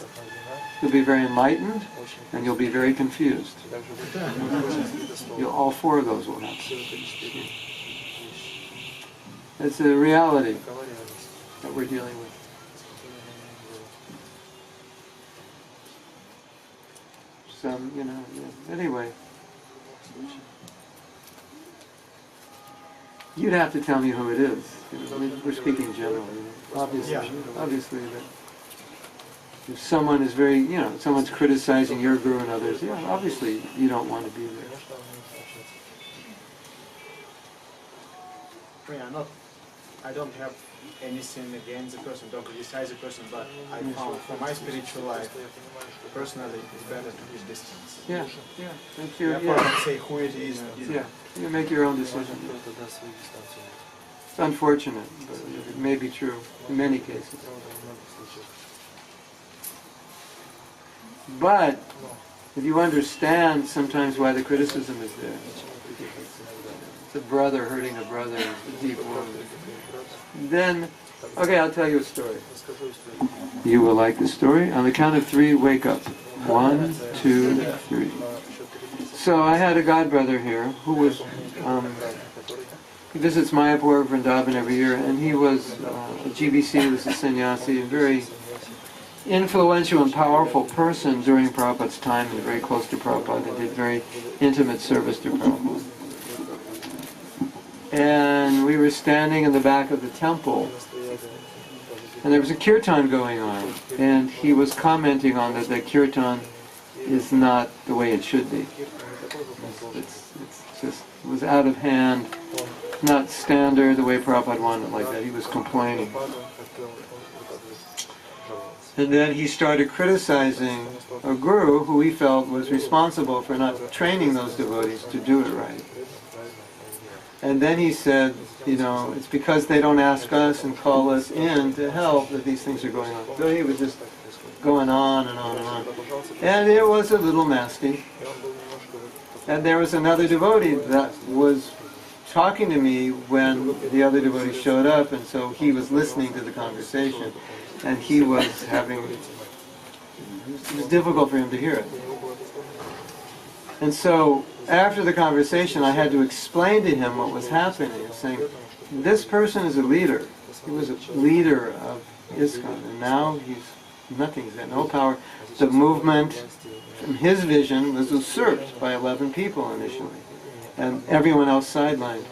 you'll be very enlightened, and you'll be very confused. All four of those will happen. It's a reality that we're dealing with. Some, you know, yeah. Anyway. You'd have to tell me who it is. You know, I mean, we're speaking generally. You know. Obviously that if someone is very, you know, someone's criticizing your guru and others, yeah, obviously you don't want to be there. I don't have anything against the person, don't criticize the person, but I found for my spiritual life, personally, it's better to keep distance. Yeah. Thank you. Therefore, I can say who it is. Yeah. You make your own decision. It's unfortunate, but it may be true in many cases. But if you understand sometimes why the criticism is there, it's a brother hurting a brother, a deep wound, then, okay, I'll tell you a story. You will like the story. On the count of 3, wake up. 1, 2, 3. So I had a godbrother here who was, he visits Mayapur, Vrindavan every year, and he was a GBC, he was a sannyasi, a very influential and powerful person during Prabhupada's time, and very close to Prabhupada, and did very intimate service to Prabhupada. and we were standing in the back of the temple, and there was a kirtan going on, and he was commenting on that the kirtan is not the way it should be. It's just, it was out of hand, not standard the way Prabhupada wanted it like that. He was complaining. And then he started criticizing a guru who he felt was responsible for not training those devotees to do it right. And then he said, you know, it's because they don't ask us and call us in to help that these things are going on. So he was just going on and on and on. And it was a little nasty. And there was another devotee that was talking to me when the other devotee showed up, and so he was listening to the conversation, and he was having, it was difficult for him to hear it. And so after the conversation I had to explain to him what was happening, saying, this person is a leader. He was a leader of ISKCON, and now he's nothing, he's got no power. The movement, from his vision, was usurped by 11 people initially, and everyone else sidelined,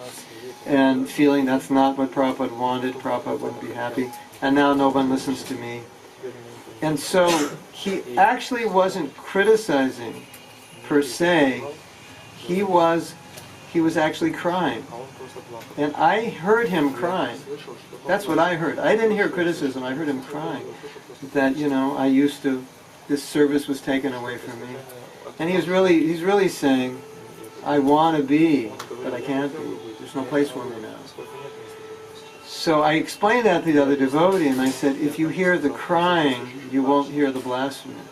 and feeling that's not what Prabhupada wanted, Prabhupada wouldn't be happy, and now no one listens to me. And so he actually wasn't criticizing per se, he was actually crying. And I heard him crying. That's what I heard. I didn't hear criticism, I heard him crying. That, you know, I used to, this service was taken away from me. And he's really saying, I want to be, but I can't be. There's no place for me now. So I explained that to the other devotee, and I said, if you hear the crying, you won't hear the blasphemy.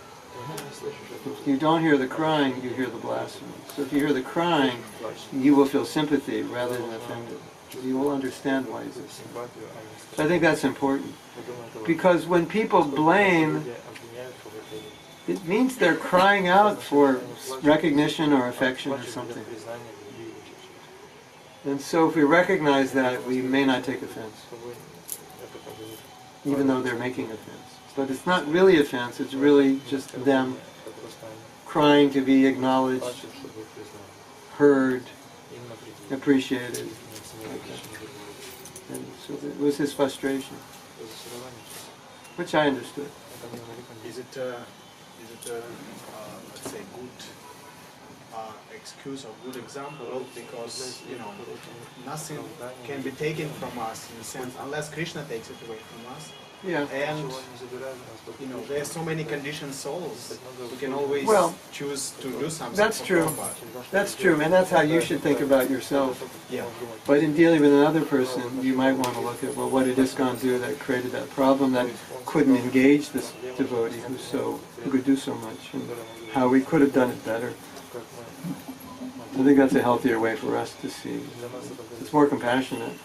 If you don't hear the crying, you hear the blasphemy. So if you hear the crying, you will feel sympathy rather than offended. You will understand why he's upset. So I think that's important. Because when people blame, it means they're crying out for recognition or affection or something. And so if we recognize that, we may not take offense, even though they're making offense. But it's not really offense, it's really just them crying to be acknowledged, heard, appreciated. And so it was his frustration, which I understood. Is it let's say, good excuse or good example? Because, you know, nothing can be taken from us in a sense unless Krishna takes it away from us. Yeah. And, you know, there are so many conditioned souls. We can always choose to do something. That's true. That's true, and that's how you should think about yourself. Yeah. But in dealing with another person, you might want to look at, well, what did ISKCON do that created that problem, that couldn't engage this devotee who could do so much, and how we could have done it better. I think that's a healthier way for us to see. It's more compassionate.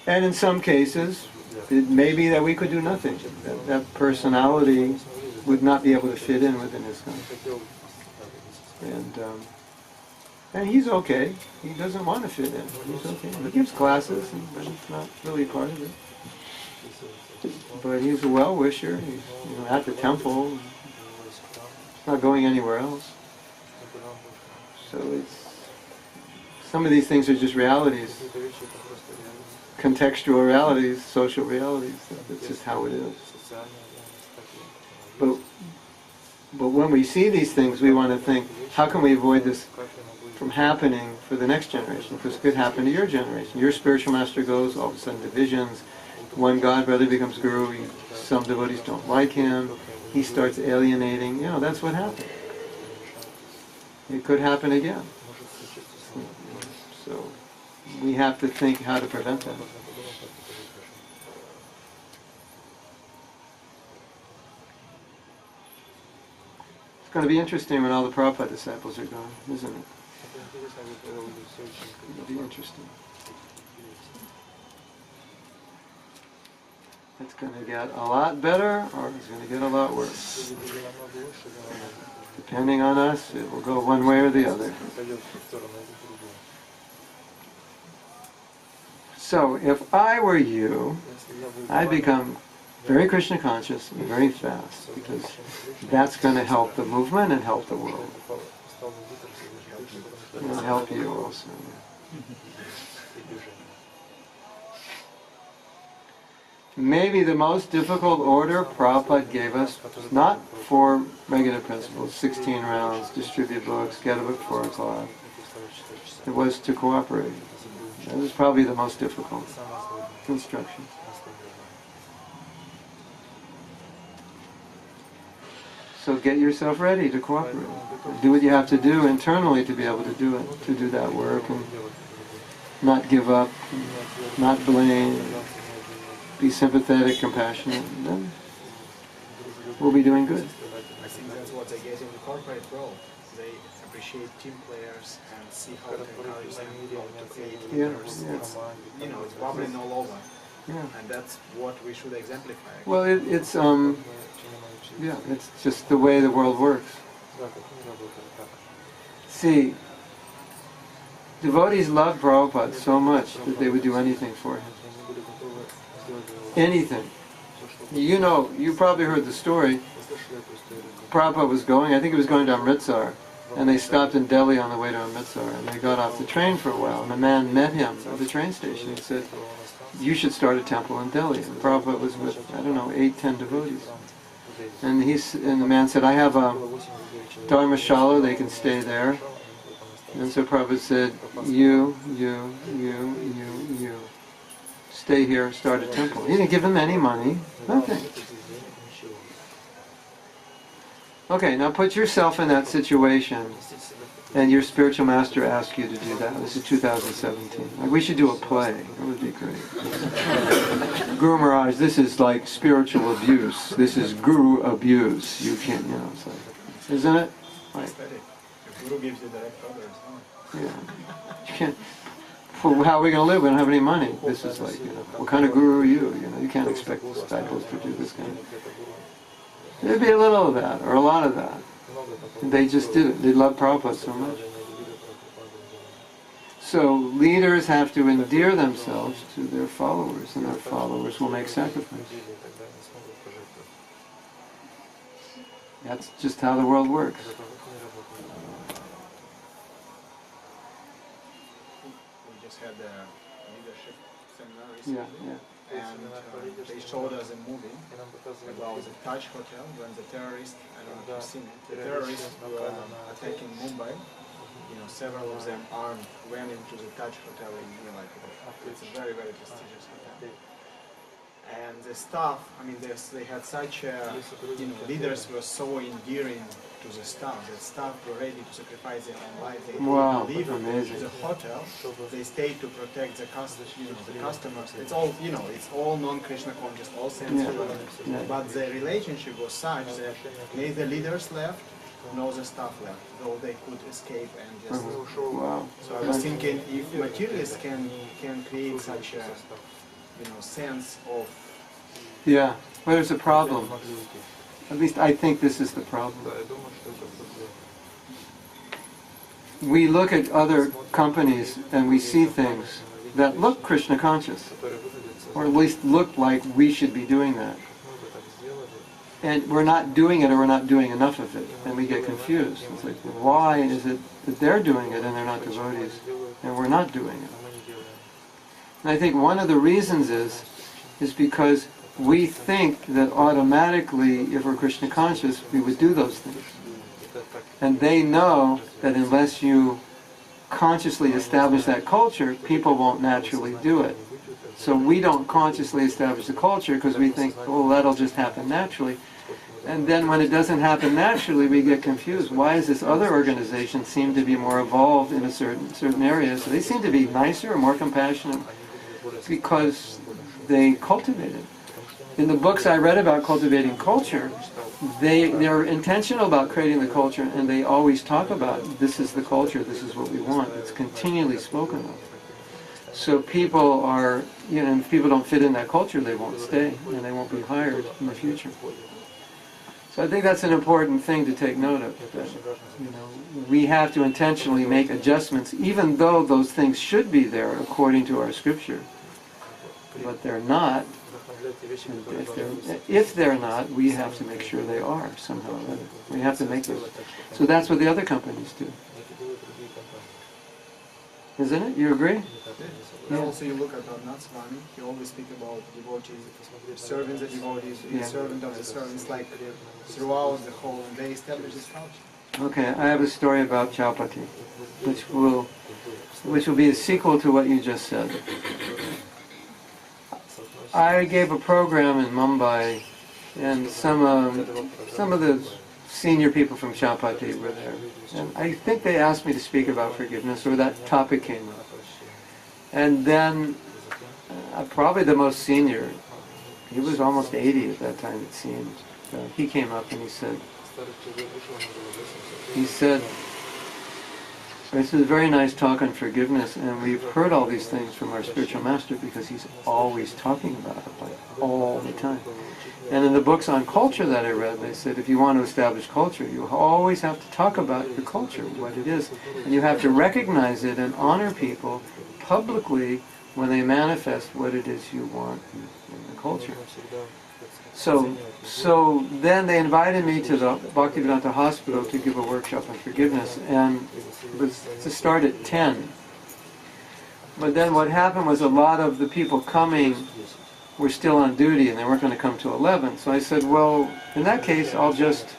And in some cases, it may be that we could do nothing. That personality would not be able to fit in within ISKCON. And he's okay. He doesn't want to fit in. He's okay. He gives classes, but he's not really part of it. But he's a well-wisher. He's, you know, at the temple. He's not going anywhere else. So it's, some of these things are just realities. Contextual realities, social realities. That's just how it is. But when we see these things, we want to think, how can we avoid this from happening for the next generation? Because it could happen to your generation. Your spiritual master goes, all of a sudden divisions, one god brother becomes guru, some devotees don't like him, he starts alienating. You know, that's what happened. It could happen again. So we have to think how to prevent that. It's going to be interesting when all the Prabhupada disciples are gone, isn't it? It'll be interesting. It's going to get a lot better, or it's going to get a lot worse. Depending on us, it will go one way or the other. So, if I were you, I'd become very Krishna conscious and very fast, because that's going to help the movement and help the world. It'll help you also. maybe the most difficult order Prabhupada gave us, not for regular principles, 16 rounds, distribute books, get up at 4 o'clock. It was to cooperate. That was probably the most difficult instruction. So get yourself ready to cooperate. Do what you have to do internally to be able to do it, to do that work, and not give up, not blame, be sympathetic, compassionate, and then we'll be doing good. I think that's what they get in the corporate world. They appreciate team players and see how to encourage them, how to create leaders. Yeah. It's, you know, it's bubbling all over. Yeah. And that's what we should exemplify. Well, it's just the way the world works. See, devotees love Prabhupada so much that they would do anything for him. Anything. You know, you probably heard the story. Prabhupada was going, I think he was going to Amritsar, and they stopped in Delhi on the way to Amritsar, and they got off the train for a while, and a man met him at the train station and said, you should start a temple in Delhi. And Prabhupada was with, I don't know, 8, 10 devotees. And the man said, I have a dharmashala, they can stay there. And so Prabhupada said, you, stay here, start a temple. He didn't give him any money, nothing. Okay, now put yourself in that situation, and your spiritual master asks you to do that. This is 2017. Like, we should do a play. That would be great. Guru Maharaj, this is like spiritual abuse. This is guru abuse. You can't, you know, it's like, isn't it? Like, If Guru gives you direct orders, yeah. You can't. How are we going to live? We don't have any money. This is like, you know, what kind of guru are you? You know, you can't expect disciples to do this kind of. There'd be a little of that, or a lot of that. They just did it. They love Prabhupada so much. So leaders have to endear themselves to their followers, and their followers will make sacrifice. That's just how the world works. we just had a leadership seminar recently. Yeah. And they showed us a movie about the Taj Hotel when the terrorists, I don't know if you've seen it, the terrorists were attacking Mumbai. You know, several of them armed went into the Taj Hotel in Mumbai. It's a very, very prestigious hotel. And the staff, I mean, they had such, you know, leaders were so endearing to the staff that staff were ready to sacrifice their own life. They Wow, didn't leave amazing. the hotel. They stayed to protect the customers. It's all, you know, it's all non-Krishna conscious, all sensible. Yeah. But the relationship was such that neither leaders left nor the staff left, though they could escape and just. Wow. So I was thinking, if materialists can create such a, you know, sense of. Yeah, well, there's a problem. At least I think this is the problem. We look at other companies and we see things that look Krishna conscious, or at least look like we should be doing that. And we're not doing it, or we're not doing enough of it, and we get confused. It's like, why is it that they're doing it and they're not devotees, and we're not doing it? And I think one of the reasons is because we think that automatically, if we're Krishna conscious, we would do those things. And they know that unless you consciously establish that culture, people won't naturally do it. So we don't consciously establish the culture because we think, oh, that'll just happen naturally. And then when it doesn't happen naturally, we get confused. Why does this other organization seem to be more evolved in a certain area? So they seem to be nicer, more compassionate, because they cultivate it. In the books I read about cultivating culture, they're intentional about creating the culture, and they always talk about, this is the culture, this is what we want. It's continually spoken of. So people are, you know, if people don't fit in that culture, they won't stay, and they won't be hired in the future. So I think that's an important thing to take note of, that, you know, we have to intentionally make adjustments, even though those things should be there according to our scripture. But they're not. If they're not, we have to make sure they are somehow. We have to make those. So that's what the other companies do. Isn't it? You agree? And also you look at Janmashtami, he always speak about devotees, serving the devotees, being servant of the servants, like throughout the whole, and they establish this culture. Okay, I have a story about Japa, which will be a sequel to what you just said. I gave a program in Mumbai, and some of the senior people from Japa were there. And I think they asked me to speak about forgiveness, or that topic came up. And then, probably the most senior, he was almost 80 at that time it seemed, he came up and he said, this is a very nice talk on forgiveness, and we've heard all these things from our spiritual master because he's always talking about it, like all the time. And in the books on culture that I read, they said if you want to establish culture, you always have to talk about your culture, what it is. And you have to recognize it and honor people publicly when they manifest what it is you want in the culture. So then they invited me to the Bhaktivedanta Hospital to give a workshop on forgiveness, and it was to start at 10. But then what happened was a lot of the people coming were still on duty and they weren't going to come to 11. So I said, well, in that case, I'll just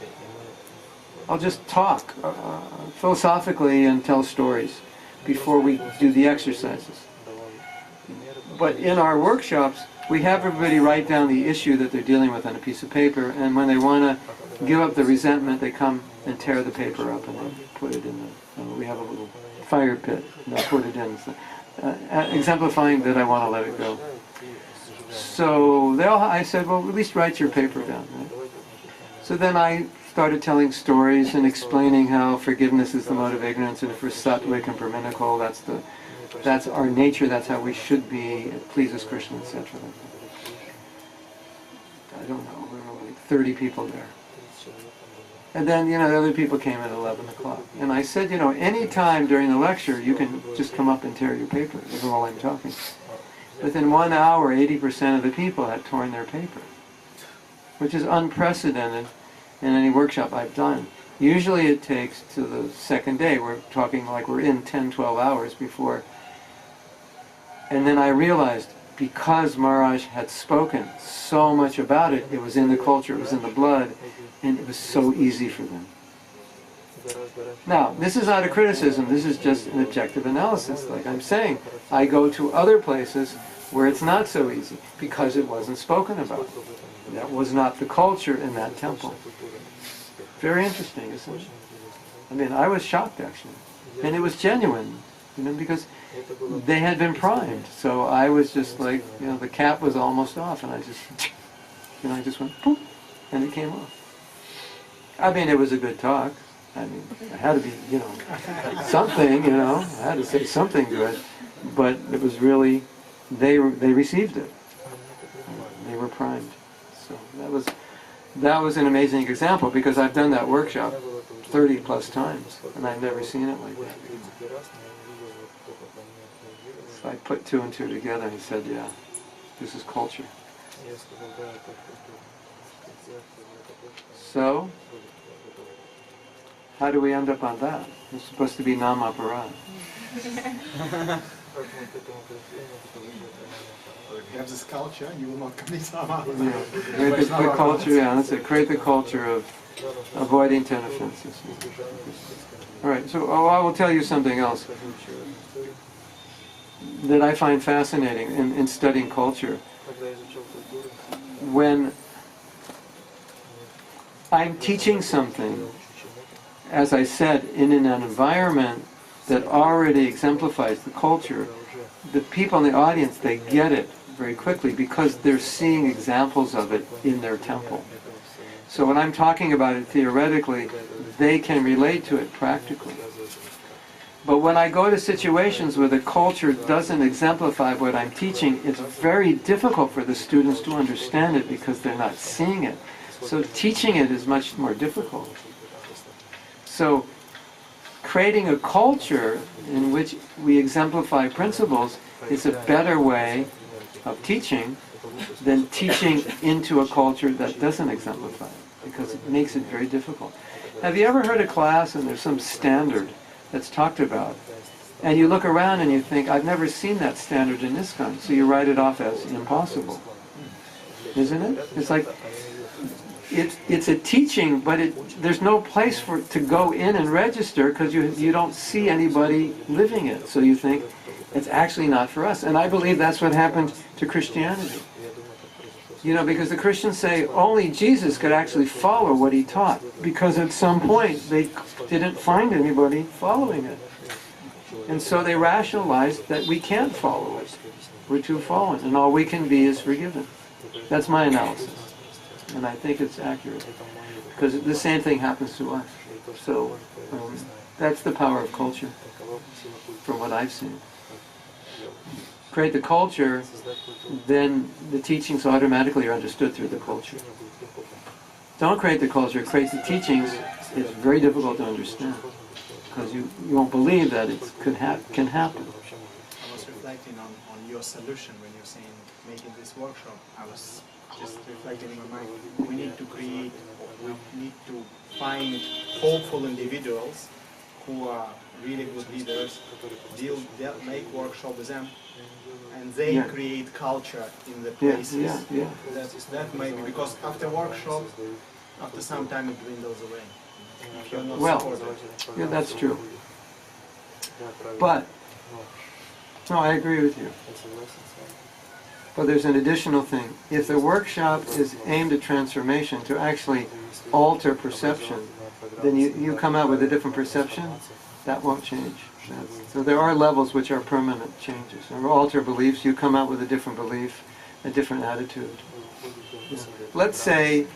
talk philosophically and tell stories before we do the exercises. But in our workshops, we have everybody write down the issue that they're dealing with on a piece of paper, and when they want to give up the resentment, they come and tear the paper up and then put it in we have a little fire pit, and they'll put it in, exemplifying that I want to let it go. So I said, well, at least write your paper down. Right? So then I started telling stories and explaining how forgiveness is the mode of ignorance, and if we're sattvic and brahminical, that's our nature, that's how we should be, it pleases Krishna, etc. I don't know, there were like 30 people there. And then, the other people came at 11 o'clock. And I said, any time during the lecture, you can just come up and tear your paper, even while I'm talking. Within 1 hour, 80% of the people had torn their paper, which is unprecedented in any workshop I've done. Usually it takes to the second day, we're talking like we're in 10, 12 hours before. And then I realized, because Maharaj had spoken so much about it, it was in the culture, it was in the blood, and it was so easy for them. Now, this is not a criticism, this is just an objective analysis. Like I'm saying, I go to other places where it's not so easy, because it wasn't spoken about. That was not the culture in that temple. Very interesting, isn't it? I mean, I was shocked, actually. And it was genuine, because they had been primed. So I was just like, the cap was almost off, and I just went, poof, and it came off. I mean, it was a good talk. I mean, it had to be, something, I had to say something good. But it was really, they received it. They were primed. So that was an amazing example, because I've done that workshop 30 plus times, and I've never seen it like that before. So I put 2 and 2 together and said, yeah, this is culture. So, how do we end up on that? It's supposed to be Namaparad. If you have this culture, you will not commit sama. Yeah, create the culture, that's it. Create the culture of avoiding 10 offenses. Alright, so I will tell you something else that I find fascinating in studying culture. When I'm teaching something, as I said, in an environment that already exemplifies the culture, the people in the audience, they get it very quickly because they're seeing examples of it in their temple. So when I'm talking about it theoretically, they can relate to it practically. But when I go to situations where the culture doesn't exemplify what I'm teaching, it's very difficult for the students to understand it because they're not seeing it. So teaching it is much more difficult. So creating a culture in which we exemplify principles is a better way of teaching than teaching into a culture that doesn't exemplify it, because it makes it very difficult. Have you ever heard a class and there's some standard that's talked about, And you look around and you think, I've never seen that standard in ISKCON, so you write it off as impossible. Isn't it? It's like, it's a teaching, but there's no place for it to go in and register because you don't see anybody living it. So you think, it's actually not for us. And I believe that's what happened to Christianity. You know, because the Christians say only Jesus could actually follow what he taught, because at some point they didn't find anybody following it. And so they rationalized that we can't follow it. We're too fallen, and all we can be is forgiven. That's my analysis. And I think it's accurate. Because the same thing happens to us. So that's the power of culture, from what I've seen. Create the culture, then the teachings automatically are understood through the culture. Don't create the culture, create the teachings. It's very difficult to understand, because you won't believe that it can happen. I was reflecting on your solution when you're saying making this workshop. I was just reflecting in my mind. We need to create, we need to find hopeful individuals who are really good leaders, make workshop with them, and they create culture in the places. That may be, because after workshop, after some time it dwindles away. If you're not supported. Yeah, that's true. But, no, I agree with you. But there's an additional thing. If the workshop is aimed at transformation, to actually alter perception, then you come out with a different perception, that won't change. So there are levels which are permanent changes. Or alter beliefs, you come out with a different belief, a different attitude. Let's say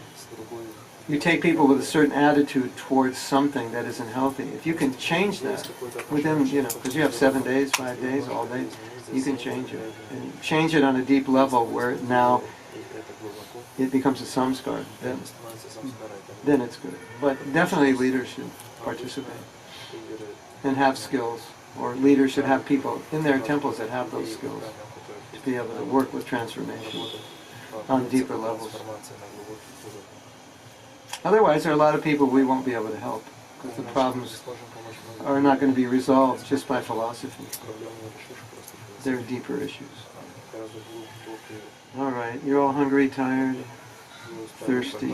you take people with a certain attitude towards something that isn't healthy. If you can change that within, because you have 7 days, 5 days, all days, you can change it. And change it on a deep level where now it becomes a samskar. Then it's good. But definitely leaders should participate and have skills. Or leaders should have people in their temples that have those skills to be able to work with transformation on deeper levels. Otherwise, there are a lot of people we won't be able to help, because the problems are not going to be resolved just by philosophy. They're deeper issues. All right, you're all hungry, tired, thirsty,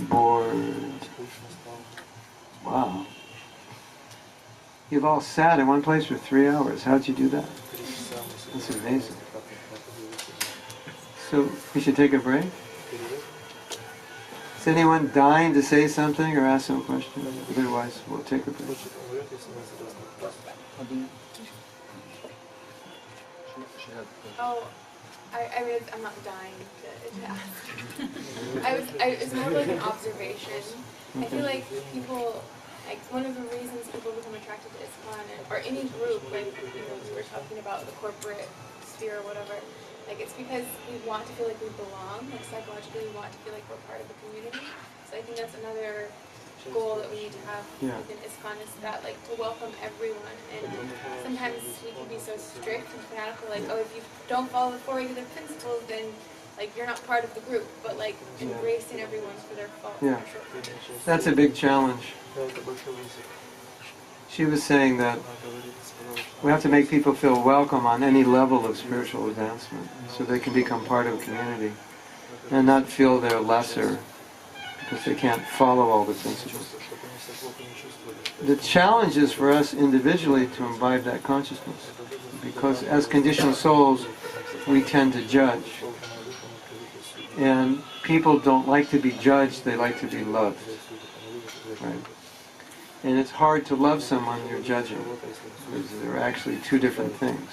bored. Wow. You've all sat in one place for 3 hours. How'd you do that? That's amazing. So, we should take a break? Is anyone dying to say something or ask some question? Otherwise, we'll take a break. Oh, I mean, I'm not dying to ask. It's more like an observation. I feel like people, like one of the reasons people become attracted to ISKCON or any group, like we were talking about the corporate sphere or whatever, like it's because we want to feel like we belong, like psychologically we want to feel like we're part of the community. So I think that's another goal that we need to have within ISKCON, is that, like, to welcome everyone. And sometimes we can be so strict and fanatical, like, oh, if you don't follow the 4 regular principles, then like you're not part of the group, but like embracing everyone for their faults and their shortcomings. That's a big challenge. She was saying that we have to make people feel welcome on any level of spiritual advancement, so they can become part of a community and not feel they're lesser because they can't follow all the principles. The challenge is for us individually to imbibe that consciousness, because as conditioned souls we tend to judge, and people don't like to be judged, they like to be loved, right? And it's hard to love someone you're judging, because they're actually two different things.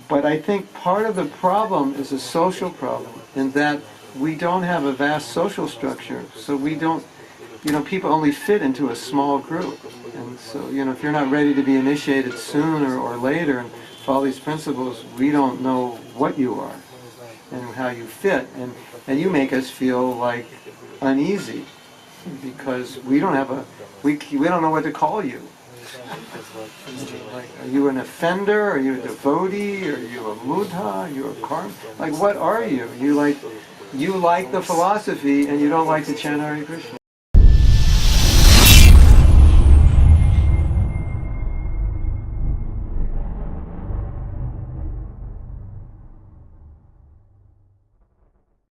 But I think part of the problem is a social problem, in that we don't have a vast social structure, so we don't, people only fit into a small group. And so, if you're not ready to be initiated sooner or later and follow these principles, we don't know what you are and how you fit. And you make us feel like uneasy, because we don't have we don't know what to call you. Like, are you an offender? Are you a devotee? Are you a mudha? Are you a karma? Like, what are you? You like the philosophy and you don't like to chant Hare Krishna.